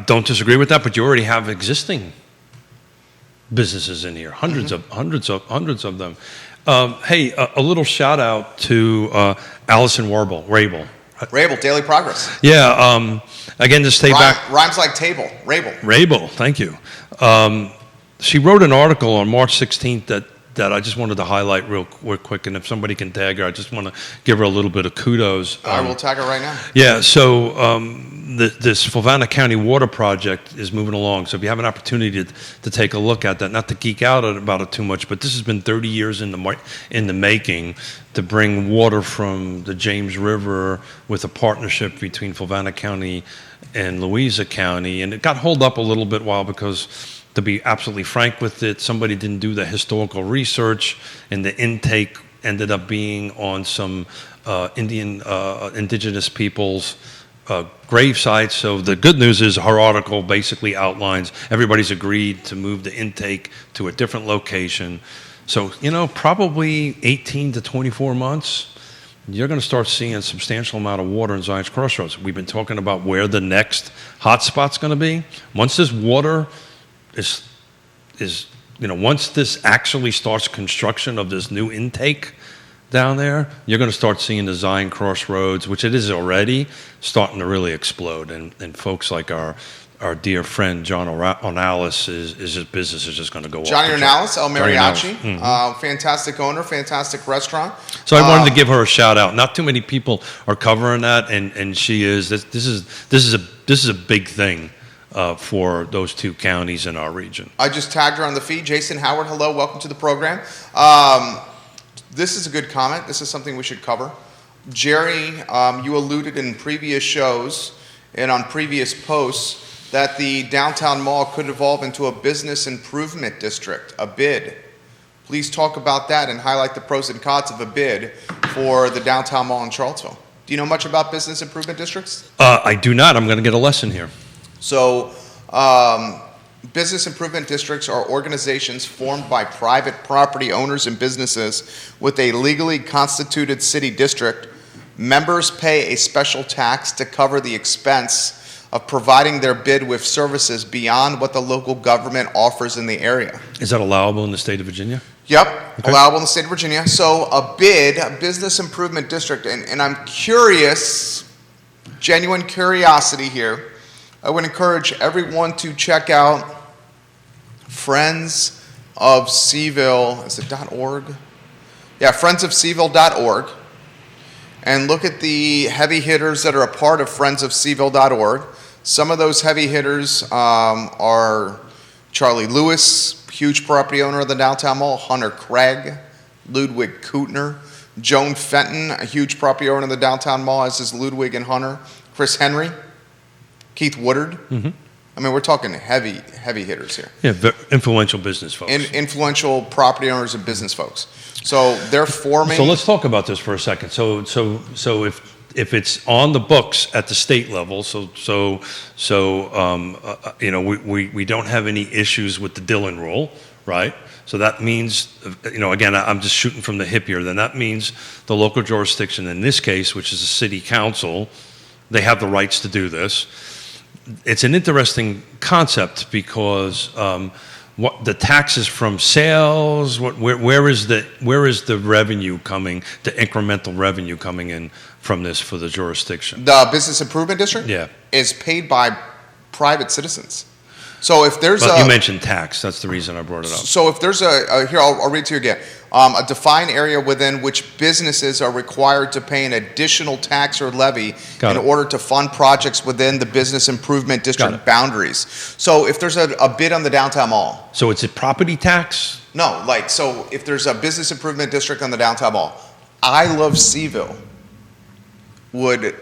Don't disagree with that, but you already have existing businesses in here, hundreds of them. Hey, a little shout out to Allison Rabel. Rabel, Daily Progress. Yeah. Again, to stay back. Rhymes like table. Rabel. Rabel. Thank you. She wrote an article on March 16th that I just wanted to highlight real quick, and if somebody can tag her, I just want to give her a little bit of kudos. I will tag her right now. Yeah, so this Savannah County water project is moving along, so if you have an opportunity to take a look at that, not to geek out about it too much, but this has been 30 years in the making to bring water from the James River with a partnership between Savannah County and Louisa County, and it got held up a little bit because, to be absolutely frank with it, somebody didn't do the historical research, and the intake ended up being on some indigenous people's grave sites. So the good news is her article basically outlines everybody's agreed to move the intake to a different location. So, probably 18 to 24 months, you're going to start seeing a substantial amount of water in Zion's Crossroads. We've been talking about where the next hotspot's going to be. Once this water is once this actually starts construction of this new intake down there, you're going to start seeing the Zion Crossroads, which it is already, starting to really explode. And folks like our dear friend John Ornalis, his business is just going to go Johnny off. Ornalis, El Mariachi, Mm-hmm. Fantastic owner, fantastic restaurant. So I wanted to give her a shout out. Not too many people are covering that, and she is. This is a big thing for those 2 counties in our region. I just tagged her on the feed. Jason Howard, hello, welcome to the program. This is a good comment. This is something we should cover. Jerry, you alluded in previous shows and on previous posts that the downtown mall could evolve into a business improvement district, a bid. Please talk about that and highlight the pros and cons of a bid for the downtown mall in Charlottesville. Do you know much about business improvement districts? I do not. I'm going to get a lesson here. So, business improvement districts are organizations formed by private property owners and businesses with a legally constituted city district. Members pay a special tax to cover the expense of providing their bid with services beyond what the local government offers in the area. Is that allowable in the state of Virginia? Yep, Okay. allowable in the state of Virginia. So a bid, a business improvement district, and I'm curious, genuine curiosity here, I would encourage everyone to check out Friends of CVille, is it .org? Yeah, friendsofcville.org, and look at the heavy hitters that are a part of friendsofcville.org. Some of those heavy hitters are Charlie Lewis, huge property owner of the downtown mall, Hunter Craig, Ludwig Kutner, Joan Fenton, a huge property owner of the downtown mall, as is Ludwig and Hunter, Chris Henry, Keith Woodard. Mm-hmm. I mean, we're talking heavy hitters here. Yeah, influential business folks. Influential property owners and business folks. So they're forming. So let's talk about this for a second. So if it's on the books at the state level, we don't have any issues with the Dillon rule, right? So that means, again, I'm just shooting from the hip here. Then that means the local jurisdiction, in this case, which is the city council, they have the rights to do this. It's an interesting concept because what the taxes from sales, where is the revenue coming, the incremental revenue coming in from this for the jurisdiction? The business improvement district Yeah. is paid by private citizens. So if there's But you mentioned tax. That's the reason I brought it up. So if there's here, I'll read to you again. A defined area within which businesses are required to pay an additional tax or levy in order to fund projects within the business improvement district boundaries. So if there's a bid on the downtown mall. So it's a property tax? No, so if there's a business improvement district on the downtown mall, I Love CVille would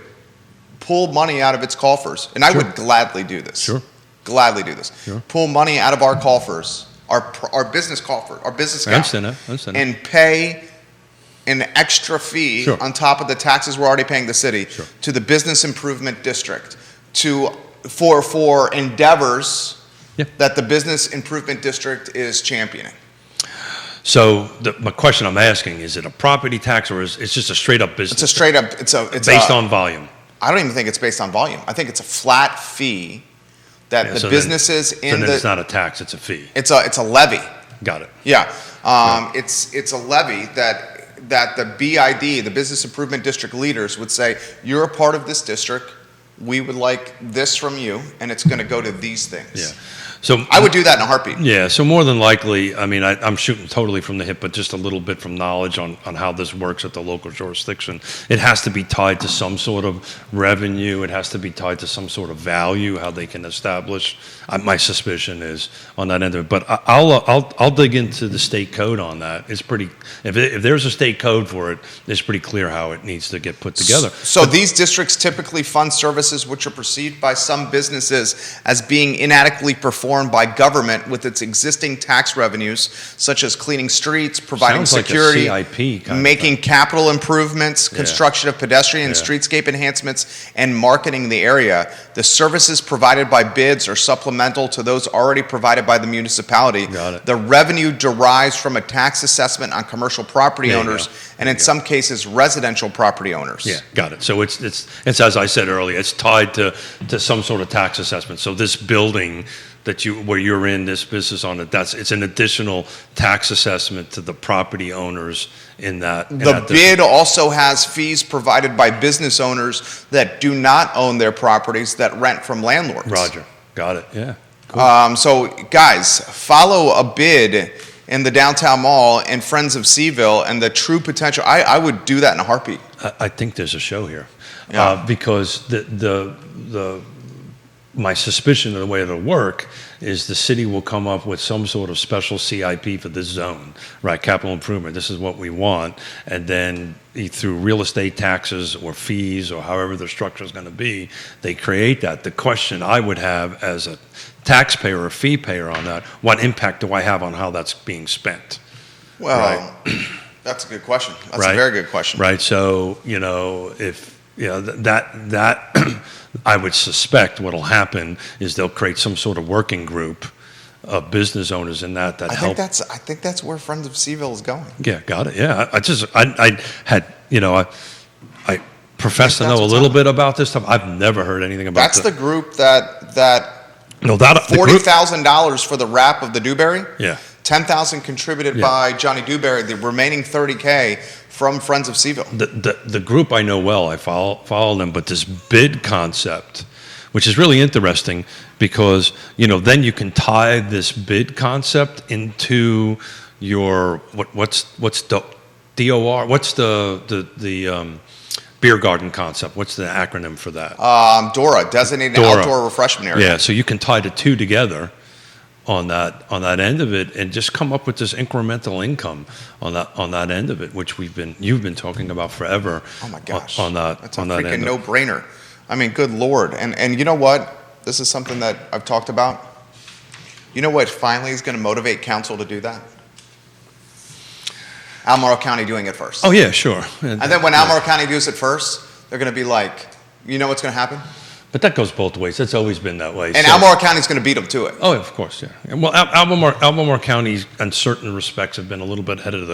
pull money out of its coffers, and I would gladly do this. Sure. Gladly do this. Sure. Pull money out of our coffers, our business coffer, our business account, I understand that. and pay an extra fee on top of the taxes we're already paying the city to the business improvement district for endeavors that the business improvement district is championing. So my question I'm asking, is it a property tax or is it's just a straight up business? It's a straight up. It's based on volume. I don't even think it's based on volume. I think it's a flat fee that the businesses it's not a tax, it's a fee. It's a levy. Got it. Yeah. It's a levy that the BID, the Business Improvement District leaders, would say, you're a part of this district, we would like this from you, and it's going to go to these things. Yeah. So I would do that in a heartbeat. Yeah, so more than likely, I mean, I'm shooting totally from the hip, but just a little bit from knowledge on how this works at the local jurisdiction. It has to be tied to some sort of revenue. It has to be tied to some sort of value, how they can establish. My suspicion is on that end of it. But I'll dig into the state code on that. It's pretty, if there's a state code for it, it's pretty clear how it needs to get put together. So these districts typically fund services which are perceived by some businesses as being inadequately performed by government with its existing tax revenues, such as cleaning streets, providing security, like a CIP making capital improvements, construction of pedestrian and streetscape enhancements, and marketing the area. The services provided by bids are supplemental to those already provided by the municipality. Got it. The revenue derives from a tax assessment on commercial property owners, and in some cases, residential property owners. Yeah, got it. So it's as I said earlier, it's tied to some sort of tax assessment. So this building where you're in this business on it, it's an additional tax assessment to the property owners in that. The bid also has fees provided by business owners that do not own their properties that rent from landlords. Roger, got it. Yeah. Cool. So guys, follow a bid in the downtown mall and Friends of CVille and the true potential. I would do that in a heartbeat. I think there's a show here, because my suspicion of the way it'll work is the city will come up with some sort of special CIP for this zone, right? Capital improvement. This is what we want, and then through real estate taxes or fees or however the structure is going to be, they create that. The question I would have as a taxpayer or fee payer on that: what impact do I have on how that's being spent? Well, that's a good question. That's a very good question. Right. So if that. I would suspect what'll happen is they'll create some sort of working group of business owners in that help. I think that's where Friends of CVille is going. Yeah, got it. Yeah, I profess to know a little bit about this stuff. I've never heard anything about. That's the group that $40,000 for the wrap of the Dewberry. Yeah. $10,000 contributed by Johnny Dewberry. The remaining $30K from Friends of CVille. The group I know well. I follow them, but this bid concept, which is really interesting, because then you can tie this bid concept into your what's the DOR? What's the beer garden concept? What's the acronym for that? DORA, Designated Outdoor Refreshment Area. Yeah, so you can tie the two together on that end of it, and just come up with this incremental income on that end of it, which you've been talking about forever. Oh my gosh, that's a freaking no-brainer. I mean, good Lord, and you know what? This is something that I've talked about. You know what finally is going to motivate council to do that? Albemarle County doing it first. Oh yeah, sure. And then when Albemarle County does it first, they're going to be like, you know what's going to happen? But that goes both ways. That's always been that way. And So- Albemarle County's going to beat them to it. Oh, of course, yeah. And well, Albemarle County, in certain respects, have been a little bit ahead of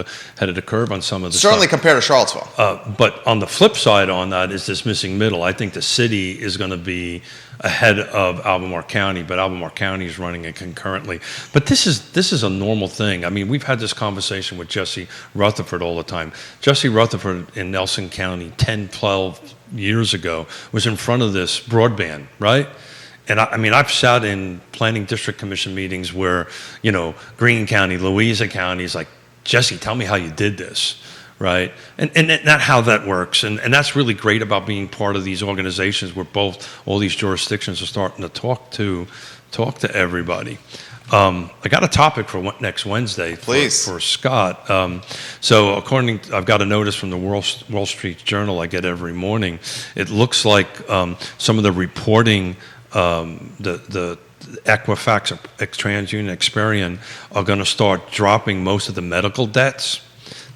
the curve on some of the Certainly stuff. compared to Charlottesville. But on the flip side on that is this missing middle. I think the city is going to be ahead of Albemarle County, but Albemarle County is running it concurrently. But this is a normal thing. I mean, we've had this conversation with Jesse Rutherford all the time. Jesse Rutherford in Nelson County 10, 12 years ago was in front of this broadband, right? And I mean, I've sat in planning district commission meetings where, Greene County, Louisa County is like, Jesse, tell me how you did this, right? And not how that works. And that's really great about being part of these organizations where all these jurisdictions are starting to talk to everybody. I got a topic for next Wednesday for Scott. So I've got a notice from the Wall Street Journal I get every morning. It looks like some of the reporting, the Equifax, TransUnion, Experian are going to start dropping most of the medical debts.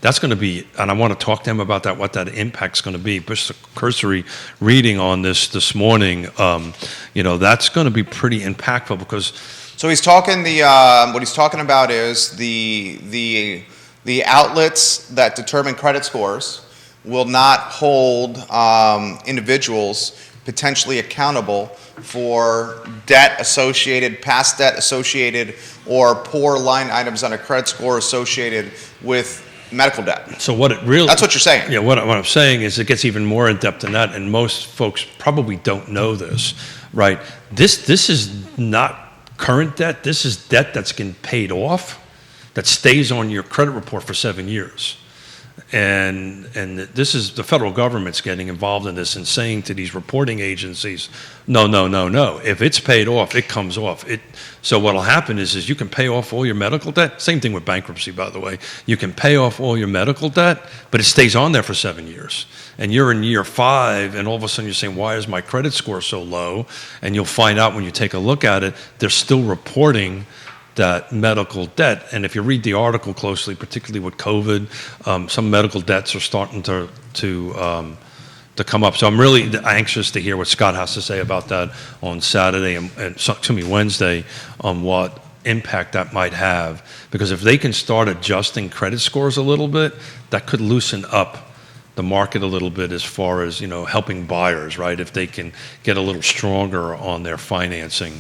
That's going to be, and I want to talk to him about that, what that impact's going to be. Just a cursory reading on this morning, that's going to be pretty impactful because. So he's talking what he's talking about is the outlets that determine credit scores will not hold individuals potentially accountable for past debt associated, or poor line items on a credit score associated with medical debt. So that's what you're saying. Yeah, what I'm saying is it gets even more in depth than that, and most folks probably don't know this, right? This is not current debt. This is debt that's getting paid off, that stays on your credit report for 7 years. And this is the federal government's getting involved in this and saying to these reporting agencies, no. If it's paid off, it comes off. So what'll happen is you can pay off all your medical debt. Same thing with bankruptcy, by the way. You can pay off all your medical debt, but it stays on there for 7 years. And you're in year 5, and all of a sudden you're saying, why is my credit score so low? And you'll find out when you take a look at it, they're still reporting that medical debt. And if you read the article closely, particularly with COVID, some medical debts are starting to come up. So I'm really anxious to hear what Scott has to say about that on Saturday and Wednesday, on what impact that might have. Because if they can start adjusting credit scores a little bit, that could loosen up the market a little bit as far as, helping buyers, right? If they can get a little stronger on their financing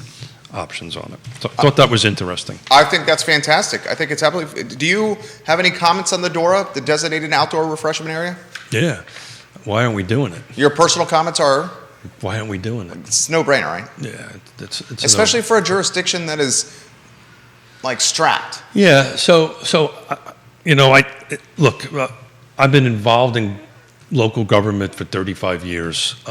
options on it. So I thought that was interesting. I think that's fantastic. I think it's absolutely. Do you have any comments on the DORA, the designated outdoor refreshment area? Yeah. Why aren't we doing it? Your personal comments are? Why aren't we doing it? It's no brainer, right? Yeah. It's especially for a jurisdiction that is like strapped. Yeah. So I've been involved in local government for 35 years.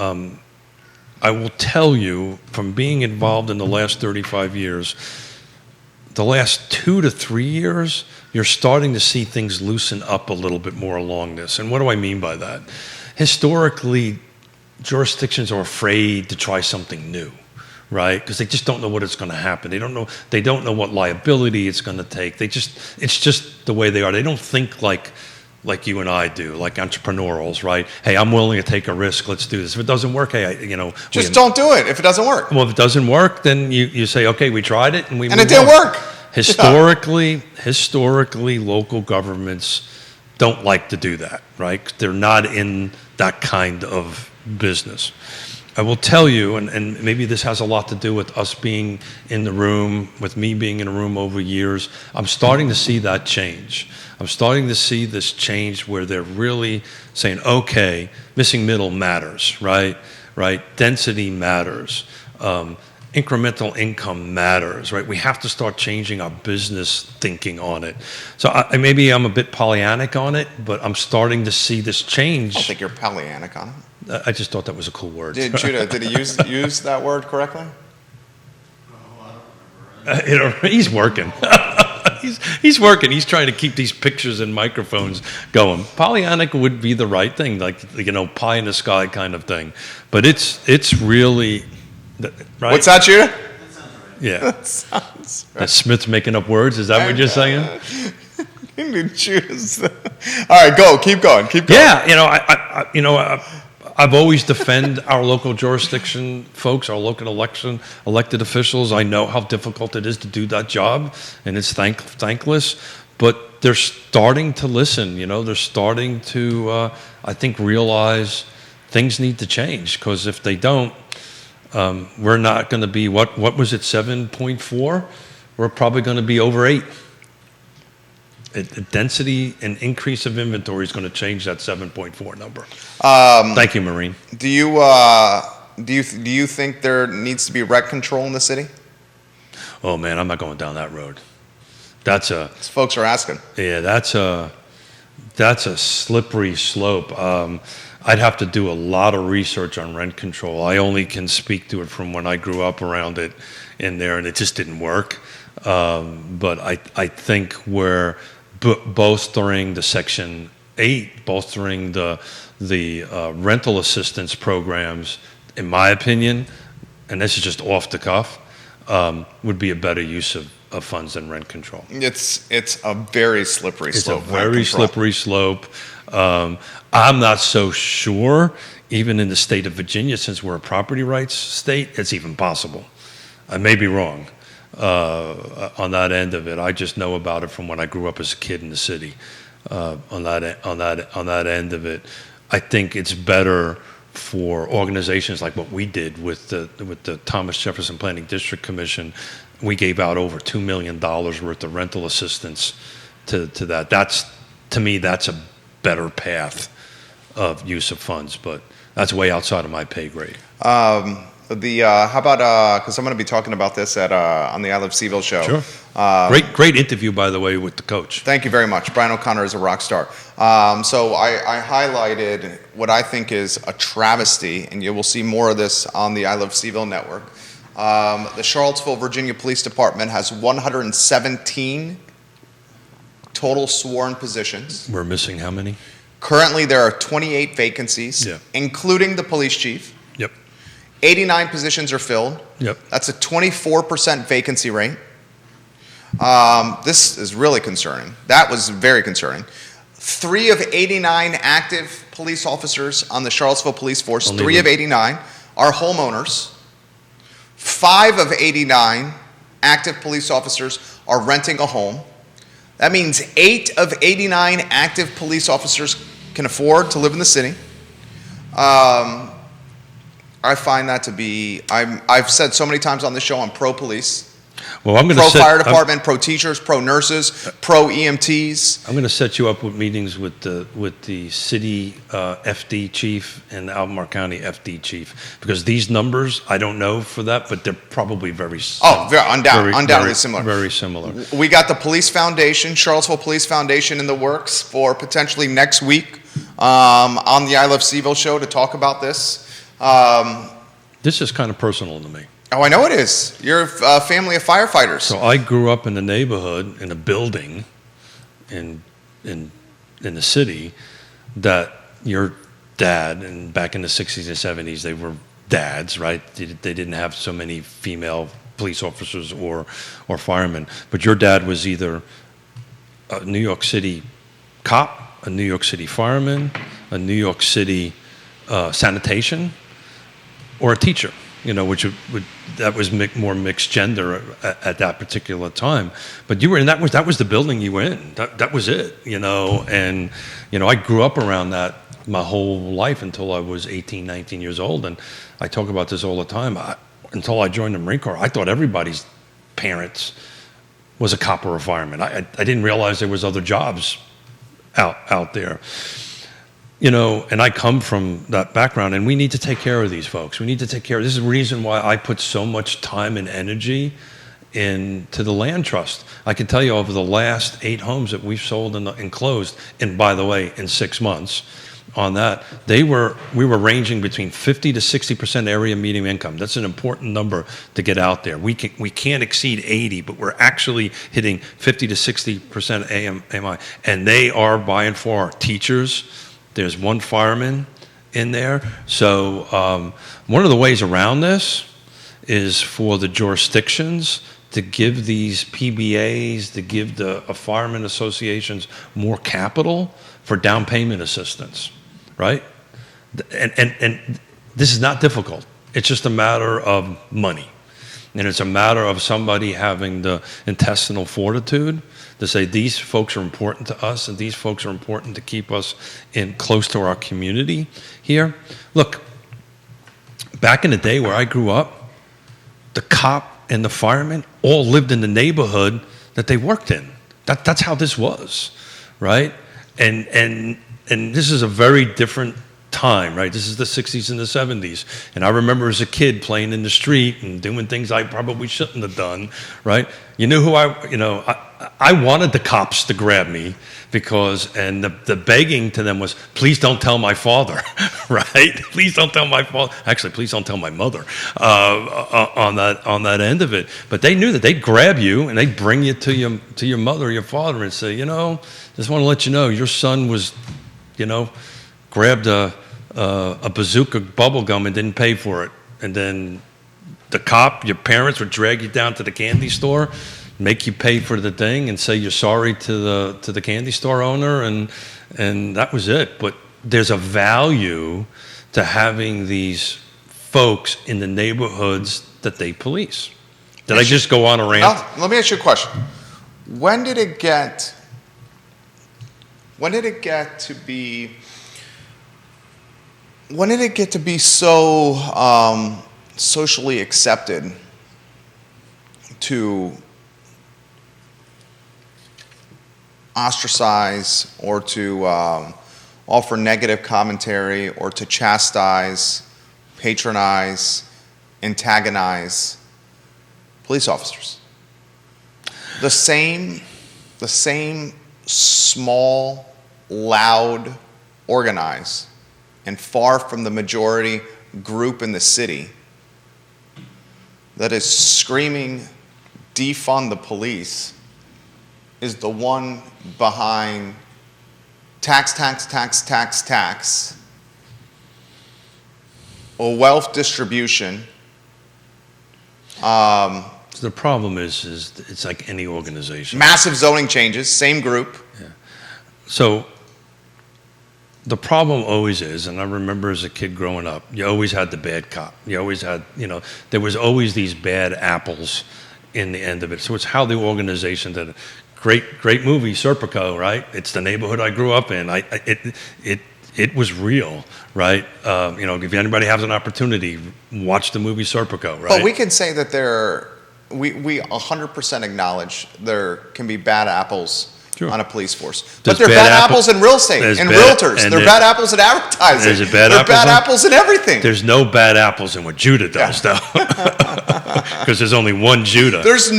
I will tell you, from being involved in the last 35 years, the last 2 to 3 years, you're starting to see things loosen up a little bit more along this. And what do I mean by that? Historically, jurisdictions are afraid to try something new, right? Because they just don't know what it's going to happen. They don't know what liability it's going to take. It's just the way they are. They don't think like you and I do, like entrepreneurials, right? Hey, I'm willing to take a risk. Let's do this. If it doesn't work, just don't do it if it doesn't work. Well, if it doesn't work, then you say, okay, we tried it and it didn't work. Historically, local governments don't like to do that, right? They're not in that kind of business. I will tell you, and maybe this has a lot to do with us being in the room, with me being in the room over years, I'm starting to see that change. I'm starting to see this change where they're really saying, okay, missing middle matters, right? Density matters. Incremental income matters, right? We have to start changing our business thinking on it. So maybe I'm a bit Pollyannic on it, but I'm starting to see this change. I don't think you're Pollyannic on it. I just thought that was a cool word. Did he use that word correctly? He's working. He's working. He's trying to keep these pictures and microphones going. Pollyannic would be the right thing, like pie in the sky kind of thing. But it's really right. What's that, Judah? That sounds right. Yeah. That sounds right. That Smith's making up words. Is that what you're saying? All right, keep going. Yeah, I've always defended our local jurisdiction folks, our local elected officials. I know how difficult it is to do that job, and it's thankless. But they're starting to listen. They're starting to, I think, realize things need to change. Because if they don't, we're not going to be what was it, 7.4? We're probably going to be over 8. Density and increase of inventory is going to change that 7.4 number. Thank you, Maureen. Do you think there needs to be rent control in the city? Oh man, I'm not going down that road. These folks are asking. Yeah, that's a slippery slope. I'd have to do a lot of research on rent control. I only can speak to it from when I grew up around it in there, and it just didn't work. But I think we're bolstering the Section 8, bolstering the rental assistance programs, in my opinion, and this is just off the cuff, would be a better use of funds than rent control. It's a very slippery slope. It's a very slippery slope. I'm not so sure, even in the state of Virginia, since we're a property rights state, it's even possible. I may be wrong on that end of it. I just know about it from when I grew up as a kid in the city. On that end of it, I think it's better for organizations like what we did with the Thomas Jefferson Planning District Commission. We gave out over $2 million worth of rental assistance to that. To me, that's a better path of use of funds, but that's way outside of my pay grade. How about, because I'm going to be talking about this on the I Love CVille show. Sure. Great interview, by the way, with the coach. Thank you very much. Brian O'Connor is a rock star. So I highlighted what I think is a travesty, and you will see more of this on the I Love CVille Network. The Charlottesville, Virginia Police Department has 117 total sworn positions. We're missing how many? Currently, there are 28 vacancies, Yeah. including the police chief. Yep. 89 positions are filled. Yep. That's a 24% vacancy rate. This is really concerning. That was very concerning. 3 of 89 active police officers on the Charlottesville Police Force, 3 of 89 are homeowners. 5 of 89 active police officers are renting a home. That means 8 of 89 active police officers can afford to live in the city. I find that to be, I've said so many times on this show, I'm pro-police. Well, I'm going to pro-fire department, pro-teachers, pro-nurses, pro-EMTs. I'm going to set you up with meetings with the city FD chief and the Albemarle County FD chief, because these numbers, I don't know for that, but they're probably very undoubtedly similar. Very similar. We got the Police Foundation, Charlottesville Police Foundation in the works for potentially next week on the I Love CVille show to talk about this. This is kind of personal to me. Oh, I know it is. You're a family of firefighters. So I grew up in a neighborhood, in a building in the city that your dad, and back in the 60s and 70s, they were dads, right? They didn't have so many female police officers or firemen. But your dad was either a New York City cop, a New York City fireman, a New York City sanitation, or a teacher. Which that was more mixed gender at that particular time. But you were in that was the building you were in. That was it. And I grew up around that my whole life until I was 18, 19 years old. And I talk about this all the time. Until I joined the Marine Corps, I thought everybody's parents was a cop or a fireman. I didn't realize there was other jobs out there. And I come from that background, and we need to take care of these folks. We need to take care of. This is the reason why I put so much time and energy into the land trust. I can tell you over the last 8 homes that we've sold and closed, and by the way, in 6 months, on that, we were ranging between 50 to 60% area median income. That's an important number to get out there. We can't exceed 80, but we're actually hitting 50 to 60% AMI, and they are by and far teachers. There's 1 fireman in there. So one of the ways around this is for the jurisdictions to give these PBAs, to give the firemen associations more capital for down payment assistance, right? And this is not difficult. It's just a matter of money. And it's a matter of somebody having the intestinal fortitude to say these folks are important to us and these folks are important to keep us in close to our community here. Look, back in the day where I grew up, the cop and the fireman all lived in the neighborhood that they worked in. That's how this was, right? And this is a very different time, right? This is the 60s and the 70s. And I remember as a kid playing in the street and doing things I probably shouldn't have done, right? You knew who I wanted the cops to grab me because, and the begging to them was, please don't tell my father, right? Please don't tell my father. Actually, please don't tell my mother on that end of it. But they knew that they'd grab you and they'd bring you to your mother or your father and say, just want to let you know, your son was, grabbed a bazooka bubble gum and didn't pay for it. And then the cop, your parents would drag you down to the candy store, make you pay for the thing and say you're sorry to the candy store owner, and that was it. But there's a value to having these folks in the neighborhoods that they police. Did I just go on a rant? Let me ask you a question. When did it get to be so socially accepted to ostracize or to offer negative commentary or to chastise, patronize, antagonize police officers? The same small, loud, organized, and far from the majority group in the city that is screaming, defund the police, is the one behind tax, or wealth distribution. The problem is it's like any organization. Massive zoning changes, same group. Yeah. So the problem always is, and I remember as a kid growing up, you always had the bad cop. You always had, there was always these bad apples in the end of it. So it's how the organization did it. Great movie, Serpico, right? It's the neighborhood I grew up in. It was real, right? If anybody has an opportunity, watch the movie Serpico, right? But we can say that we 100% acknowledge there can be bad apples on a police force. But there are bad apples in real estate, in realtors. There are bad apples in advertising. There are bad apples in everything. There's no bad apples in what Judah does, though. Because there's only one Judah. There's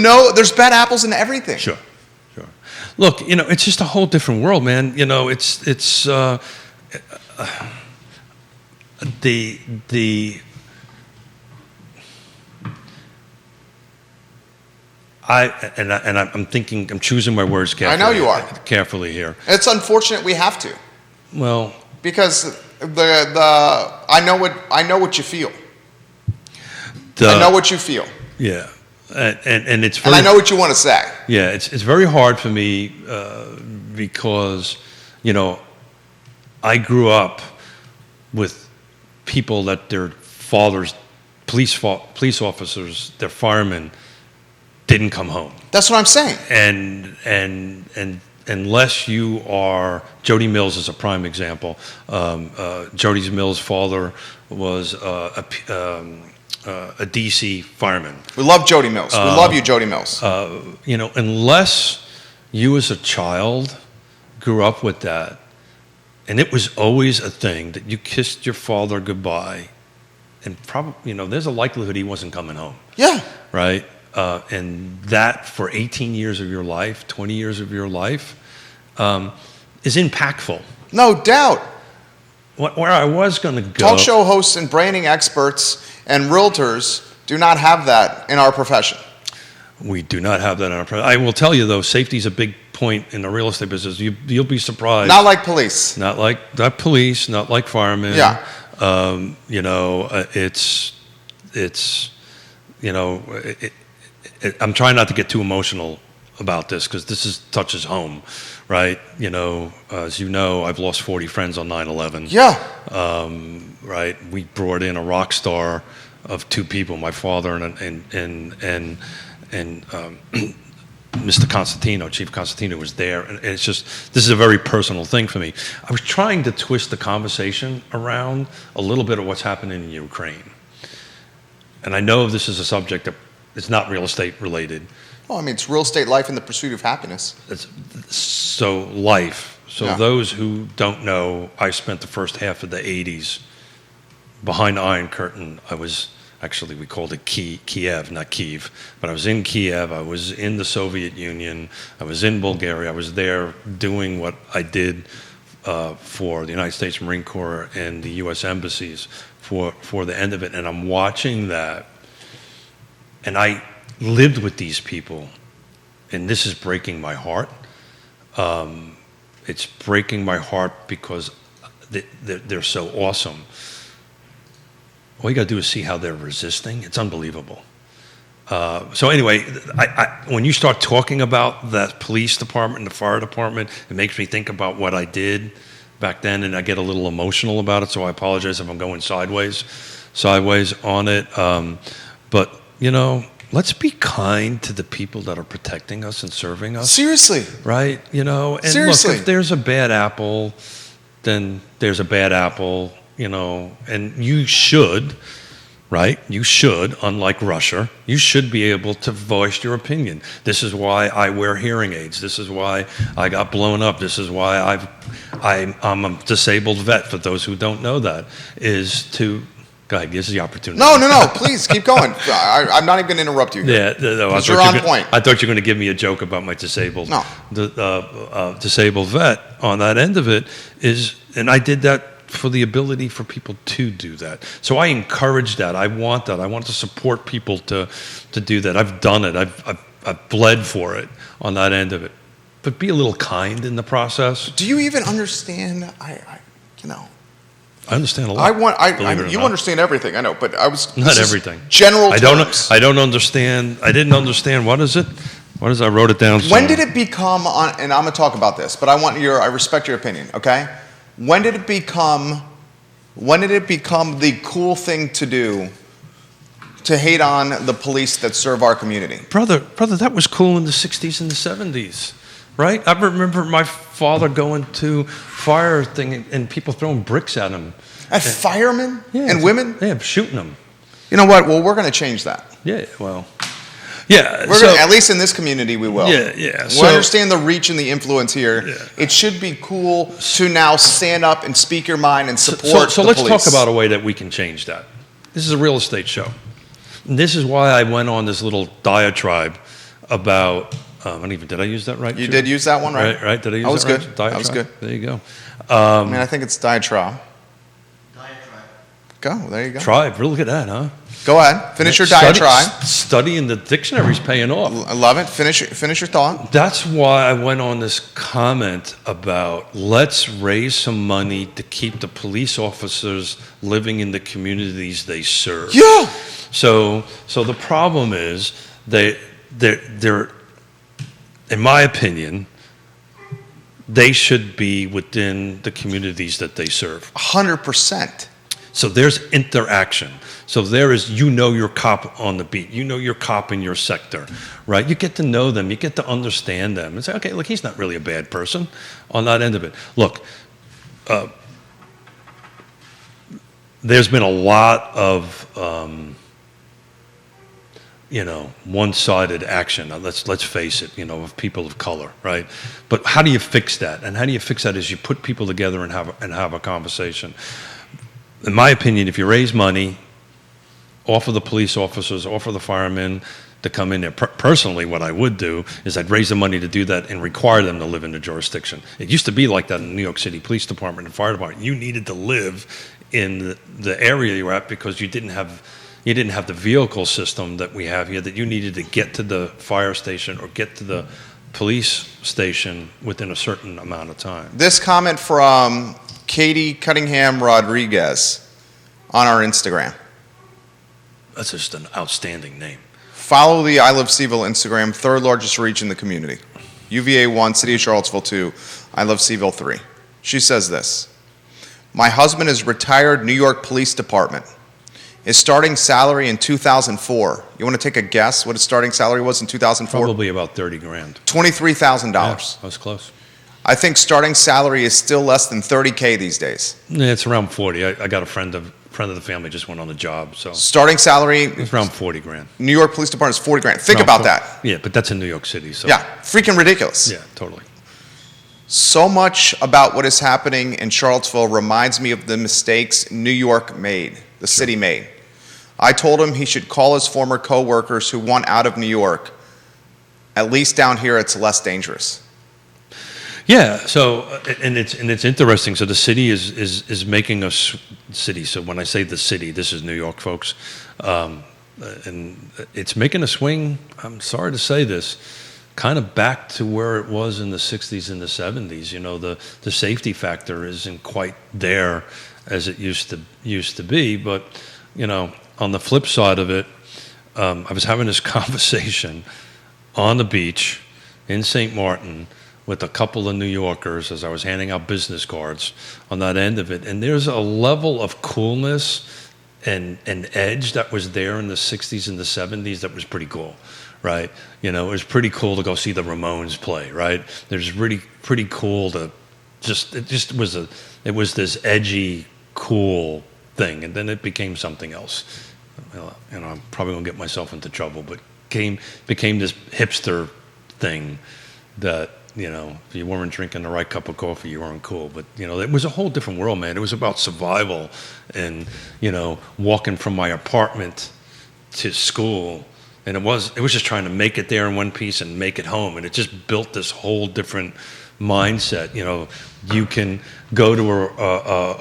bad apples in everything. Sure. Look, it's just a whole different world, man. It's I'm thinking, I'm choosing my words carefully. I know you are. Carefully here. It's unfortunate we have to. Well, because I know what you feel. I know what you feel. Yeah. And it's very, and I know what you want to say. Yeah, it's very hard for me because, I grew up with people that their fathers, police officers, their firemen, didn't come home. That's what I'm saying. And unless you are, Jody Mills is a prime example. Jody Mills' father was a DC fireman. We love Jody Mills. We love you, Jody Mills. Unless you as a child grew up with that, and it was always a thing that you kissed your father goodbye, and probably, there's a likelihood he wasn't coming home. Yeah. Right? And that for 18 years of your life, 20 years of your life, is impactful. No doubt. Where I was going to go. Talk show hosts and branding experts and realtors do not have that in our profession. We do not have that in our profession. I will tell you, though, safety is a big point in the real estate business. You'll be surprised. Not like police. Not like police, not like firemen. Yeah. I'm trying not to get too emotional about this because touches home, right? As you know, I've lost 40 friends on 9/11. Yeah. Right. We brought in a rock star of two people, my father and Mr. Constantino, Chief Constantino was there, and it's just, this is a very personal thing for me. I was trying to twist the conversation around a little bit of what's happening in Ukraine. And I know this is a subject that is not real estate related. Well, I mean, it's real estate, life, and the pursuit of happiness. So life. So Yeah. those who don't know, I spent the first half of the 80s behind the Iron Curtain. Actually, we called it Kiev, not Kyiv. But I was in Kiev. I was in the Soviet Union. I was in Bulgaria. I was there doing what I did for the United States Marine Corps and the U.S. embassies for the end of it. And I'm watching that. And I lived with these people. And this is breaking my heart. It's breaking my heart because they're so awesome. All you got to do is see how they're resisting. It's unbelievable. So anyway, when you start talking about that police department and the fire department, it makes me think about what I did back then, and I get a little emotional about it, so I apologize if I'm going sideways on it. But, let's be kind to the people that are protecting us and serving us. Seriously. Right? And Seriously. look, if there's a bad apple, then there's a bad apple. And you should, right? You should, unlike Russia, you should be able to voice your opinion. This is why I wear hearing aids. This is why I got blown up. This is why I'm a disabled vet. For those who don't know that, is to go ahead. This is the opportunity. No. Please keep going. I'm not even going to interrupt you. Yeah, no, you're on point. I thought you were going to give me a joke about my disabled vet. On that end of it and I did that for the ability for people to do that. So I encourage that. I want that. I want to support people to do that. I've done it. I've bled for it on that end of it. But be a little kind in the process. Do you even understand? I understand a lot. You understand everything, I know, but I was not everything. General terms. I don't understand. I didn't understand. What is it? I wrote it down. When did it become? And I'm gonna talk about this, but I respect your opinion. Okay. When did it become the cool thing to do to hate on the police that serve our community? Brother, that was cool in the 60s and the 70s, right? I remember my father going to fire thing and people throwing bricks at him. At firemen and women? Yeah, shooting them. You know what? Well, we're going to change that. Yeah, well, yeah. At least in this community, we will. Yeah. We understand the reach and the influence here. Yeah. It should be cool to now stand up and speak your mind and support So the let's police. talk about a way that we can change that. This is a real estate show. And this is why I went on this little diatribe about, did I use that right? You did use that one, right? Right, did I use that right? Good. Diatribe? That was good. There you go. I think it's diatribe. Go, there you go. Tribe, look at that, huh? Go ahead. Finish your diatribe. Studying the dictionary's paying off. I love it. Finish your thought. That's why I went on this comment about let's raise some money to keep the police officers living in the communities they serve. Yeah. So the problem is they're in my opinion, they should be within the communities that they serve. 100%. So there's interaction. So there is, your cop on the beat. Your cop in your sector, right? You get to know them. You get to understand them. And say, okay, look, he's not really a bad person on that end of it. Look, there's been a lot of, one-sided action. Now, let's face it, of people of color, right? But how do you fix that? And how do you fix that is you put people together and have a conversation. In my opinion, if you raise money, offer the police officers, offer the firemen to come in there. Personally, what I would do is I'd raise the money to do that and require them to live in the jurisdiction. It used to be like that in the New York City Police Department and Fire Department. You needed to live in the area you were at because you didn't have the vehicle system that we have here, that you needed to get to the fire station or get to the police station within a certain amount of time. This comment from Katie Cunningham Rodriguez on our Instagram. That's just an outstanding name. Follow the I Love CVille Instagram, third largest reach in the community. UVA 1, City of Charlottesville 2, I Love CVille 3. She says this. My husband is retired New York Police Department. His starting salary in 2004. You want to take a guess what his starting salary was in 2004? Probably about 30 grand. $23,000. Yeah, that was close. I think starting salary is still less than $30K these days. Yeah, it's around 40. I got a friend of the family just went on a job, so Starting salary, it's around 40 grand. New York Police Department is 40 grand. Think Around about 40. that. Yeah, but that's in New York City, so Yeah, freaking ridiculous. yeah, totally. So much about what is happening in Charlottesville reminds me of the mistakes New York made, the city made. I told him he should call his former co-workers who want out of New York. At least down here, it's less dangerous. Yeah. So, and it's interesting. So the city is making us city. So when I say the city, this is New York, folks, and it's making a swing. I'm sorry to say this, kind of back to where it was in the '60s and the '70s. You know, the safety factor isn't quite there as it used to be. But you know, on the flip side of it, I was having this conversation on the beach in St. Martin with a couple of New Yorkers as I was handing out business cards on that end of it. And there's a level of coolness and edge that was there in the 60s and the 70s that was pretty cool, right? You know, it was pretty cool to go see the Ramones play, right? There's really pretty cool to it was this edgy, cool thing. And then it became something else. You know, I'm probably gonna get myself into trouble, but became this hipster thing that, you know, if you weren't drinking the right cup of coffee, you weren't cool. But, you know, it was a whole different world, man. It was about survival and, you know, walking from my apartment to school. And it was just trying to make it there in one piece and make it home. And it just built this whole different mindset. You know, you can go to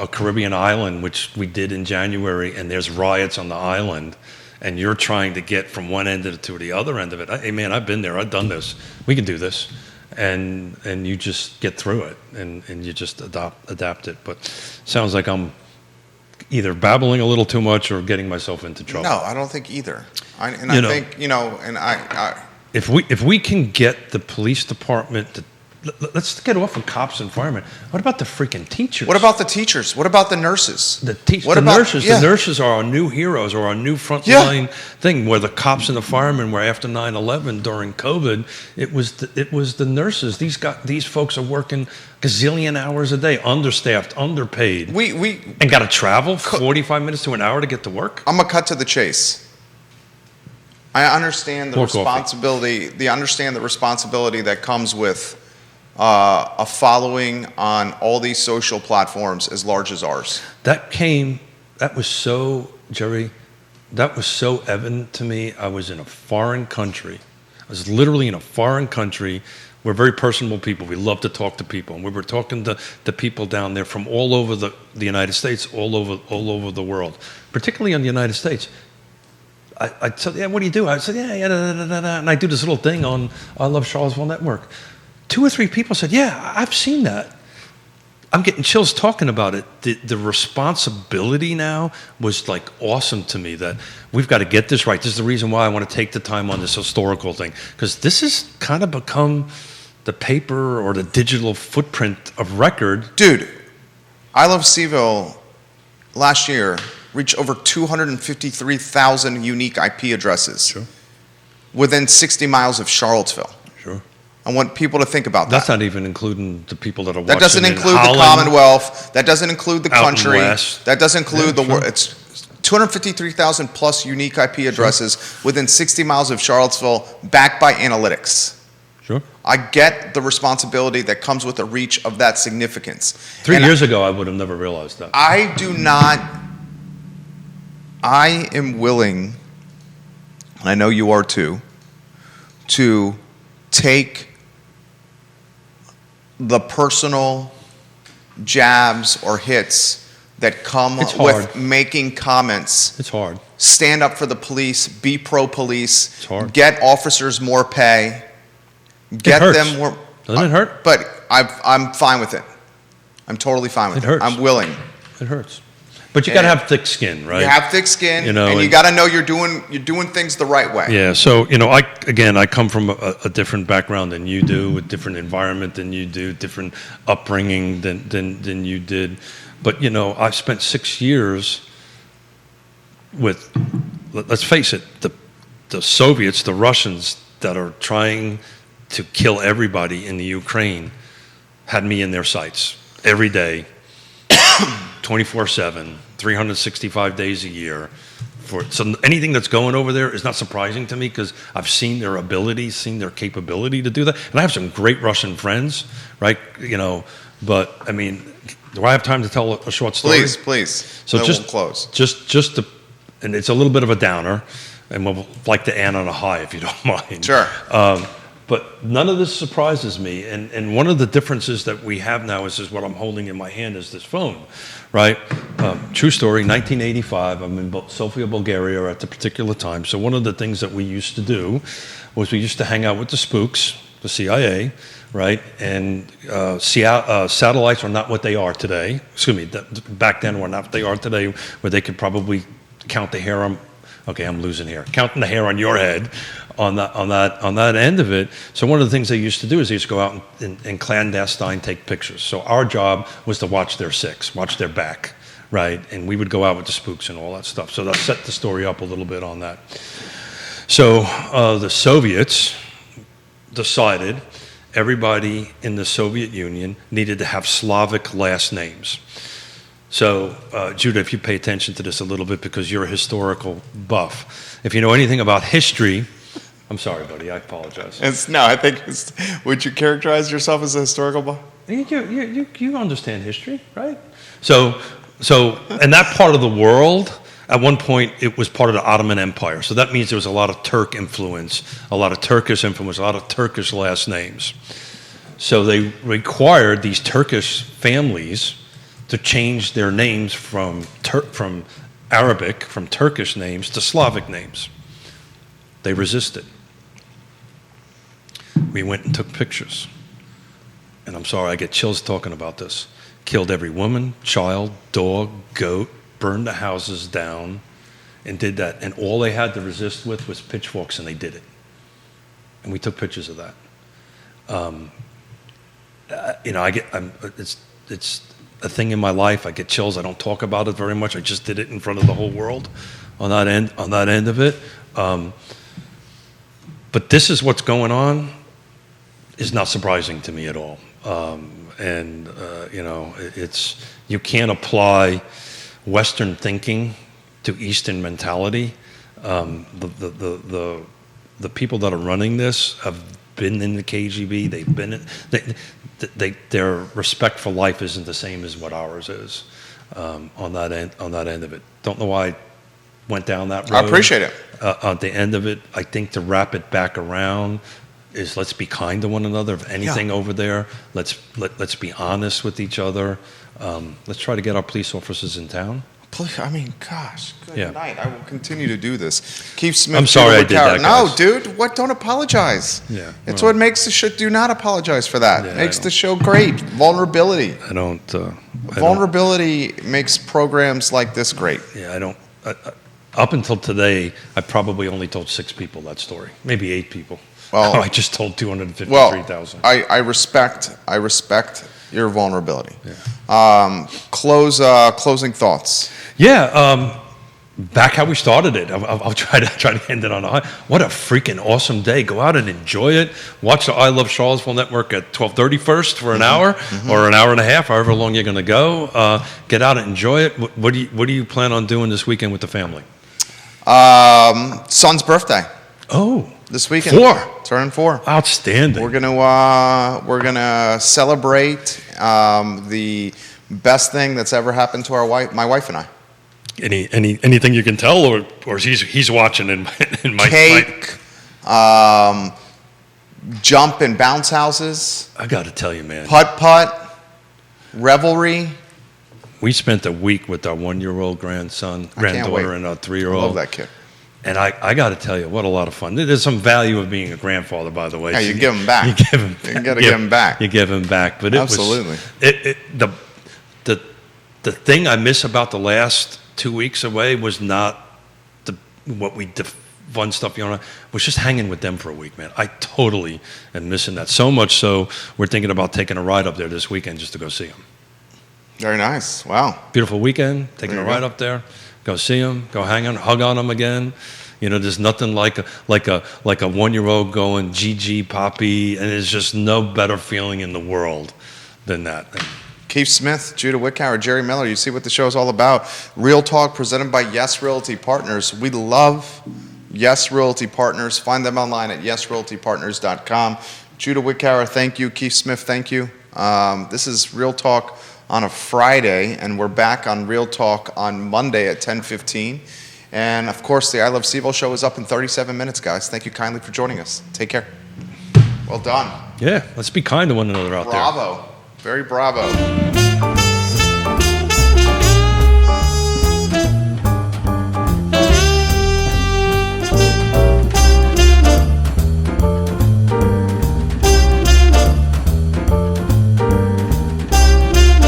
a Caribbean island, which we did in January, and there's riots on the island. And you're trying to get from one end of it to the other end of it. Hey, man, I've been there. I've done this. We can do this. And you just get through it, and you just adapt it. But sounds like I'm either babbling a little too much or getting myself into trouble. No, I don't think either. I think, you know, and I if we can get the police department to, let's get off of cops and firemen. What about the freaking teachers? What about the teachers? What about the nurses? The nurses? Yeah. The nurses are our new heroes, or our new frontline thing. Where the cops and the firemen were after 9/11 during COVID, it was the nurses. These folks are working gazillion hours a day, understaffed, underpaid. And got to travel 45 minutes to an hour to get to work. I'm gonna cut to the chase. I understand the responsibility. Understand the responsibility that comes with a following on all these social platforms as large as ours. That was so, Jerry, that was so evident to me. I was in a foreign country. I was literally in a foreign country. We're very personable people. We love to talk to people. And we were talking to people down there from all over the United States, all over the world, particularly in the United States. I said, yeah, what do you do? I said, yeah, and I do this little thing on I Love CVille Network. 2 or 3 people said, yeah, I've seen that. I'm getting chills talking about it. The responsibility now was like awesome to me, that we've got to get this right. This is the reason why I want to take the time on this historical thing, because this has kind of become the paper or the digital footprint of record. Dude, I Love CVille last year reached over 253,000 unique IP addresses within 60 miles of Charlottesville. Sure. I want people to think about that. That's not even including the people that are watching. That doesn't include the Commonwealth. That doesn't include the country. That doesn't include the world. It's 253,000 plus unique IP addresses within 60 miles of Charlottesville, backed by analytics. Sure. I get the responsibility that comes with the reach of that significance. 3 years ago, I would have never realized that. I am willing, and I know you are too, to take the personal jabs or hits that come with making comments. It's hard. Stand up for the police, be pro-police, it's hard. Get officers more pay, get them more. Doesn't it hurt? But I'm fine with it. I'm totally fine with it. It hurts. I'm willing. It hurts. But you got to have thick skin, right? You have thick skin, you know, and you got to know you're doing things the right way. Yeah. So I come from a different background than you do, a different environment than you do, different upbringing than you did. But I spent 6 years with, let's face it, the Soviets, the Russians that are trying to kill everybody in the Ukraine had me in their sights every day. 24/7, 365 days a year. So anything that's going over there is not surprising to me because I've seen their ability, seen their capability to do that. And I have some great Russian friends, right? But I mean, do I have time to tell a short story? Please. So then we'll close. And it's a little bit of a downer, and we'll like to end on a high if you don't mind. Sure. But none of this surprises me. And one of the differences that we have now is what I'm holding in my hand is this phone, right? True story, 1985, I'm in Sofia, Bulgaria at the particular time. So one of the things that we used to do was we used to hang out with the spooks, the CIA, right? And satellites are not what they are today. Excuse me, back then were not what they are today, where they could probably count the hair on, okay, I'm losing hair, counting the hair on your head on that end of it. So one of the things they used to do is they used to go out and clandestine take pictures. So our job was to watch their six, watch their back, right? And we would go out with the spooks and all that stuff. So that set the story up a little bit on that. So the Soviets decided everybody in the Soviet Union needed to have Slavic last names. So, Judah, if you pay attention to this a little bit because you're a historical buff, if you know anything about history, I'm sorry, buddy, I apologize. Would you characterize yourself as a historical buff? You understand history, right? So in that part of the world, at one point, it was part of the Ottoman Empire. So that means there was a lot of Turk influence, a lot of Turkish influence, a lot of Turkish last names. So they required these Turkish families to change their names from Arabic, from Turkish names to Slavic names. They resisted. We went and took pictures. And I'm sorry, I get chills talking about this. Killed every woman, child, dog, goat, burned the houses down, and did that. And all they had to resist with was pitchforks, and they did it. And we took pictures of that. It's a thing in my life. I get chills. I don't talk about it very much. I just did it in front of the whole world on that end of it. But this is what's going on is not surprising to me at all. It's you can't apply Western thinking to Eastern mentality. The people that are running this have been in the KGB. They've been their respect for life isn't the same as what ours is on that end of it. Don't know why I went down that road. I appreciate it. At the end of it, I think to wrap it back around is let's be kind to one another. If anything over there, let's be honest with each other. Let's try to get our police officers in town. I mean, gosh, good night. I will continue to do this. Keith Smith. I'm sorry I did that, No, guys. dude, what? Don't apologize. Yeah, it's what makes the show. Do not apologize for that. Yeah, Makes the show great. Vulnerability. I don't. Vulnerability makes programs like this great. Yeah, I don't. Up until today, I probably only told 6 people that story, maybe 8 people. Well, I just told 253,000. I respect your vulnerability. Yeah. Closing thoughts. Yeah. Back how we started it. I'll try to end it on a high. What a freaking awesome day! Go out and enjoy it. Watch the I Love CVille Network at 12:30 first for an hour or an hour and a half, however long you're going to go. Get out and enjoy it. What do you plan on doing this weekend with the family? Son's birthday. Oh, this weekend. 4. Turning 4. Outstanding. We're gonna celebrate the best thing that's ever happened to my wife and I. Anything you can tell, or he's watching in my cake, jump and bounce houses. I got to tell you, man. Putt, revelry. We spent a week with our 1-year-old granddaughter, and our 3-year-old. I love that kid. And I got to tell you, what a lot of fun. There's some value of being a grandfather, by the way. Yeah, you give him back. You got to give him back. You give him back. But absolutely. the thing I miss about the last 2 weeks away was not fun stuff, Yonna, was just hanging with them for a week, man. I totally am missing that. So much so, we're thinking about taking a ride up there this weekend just to go see them. Very nice. Wow. Beautiful weekend, taking There a you ride go. up there, go see them, go hang on, hug on them again. You know, there's nothing like a 1-year-old going, GG, Poppy, and there's just no better feeling in the world than that. Keith Smith, Judah Wickower, Jerry Miller, you see what the show is all about. Real Talk presented by Yes Realty Partners. We love Yes Realty Partners. Find them online at yesrealtypartners.com. Judah Wickower, thank you. Keith Smith, thank you. This is Real Talk on a Friday, and we're back on Real Talk on Monday at 10:15. And, of course, the I Love CVille show is up in 37 minutes, guys. Thank you kindly for joining us. Take care. Well done. Yeah, let's be kind to one another out there. Bravo. Very bravo.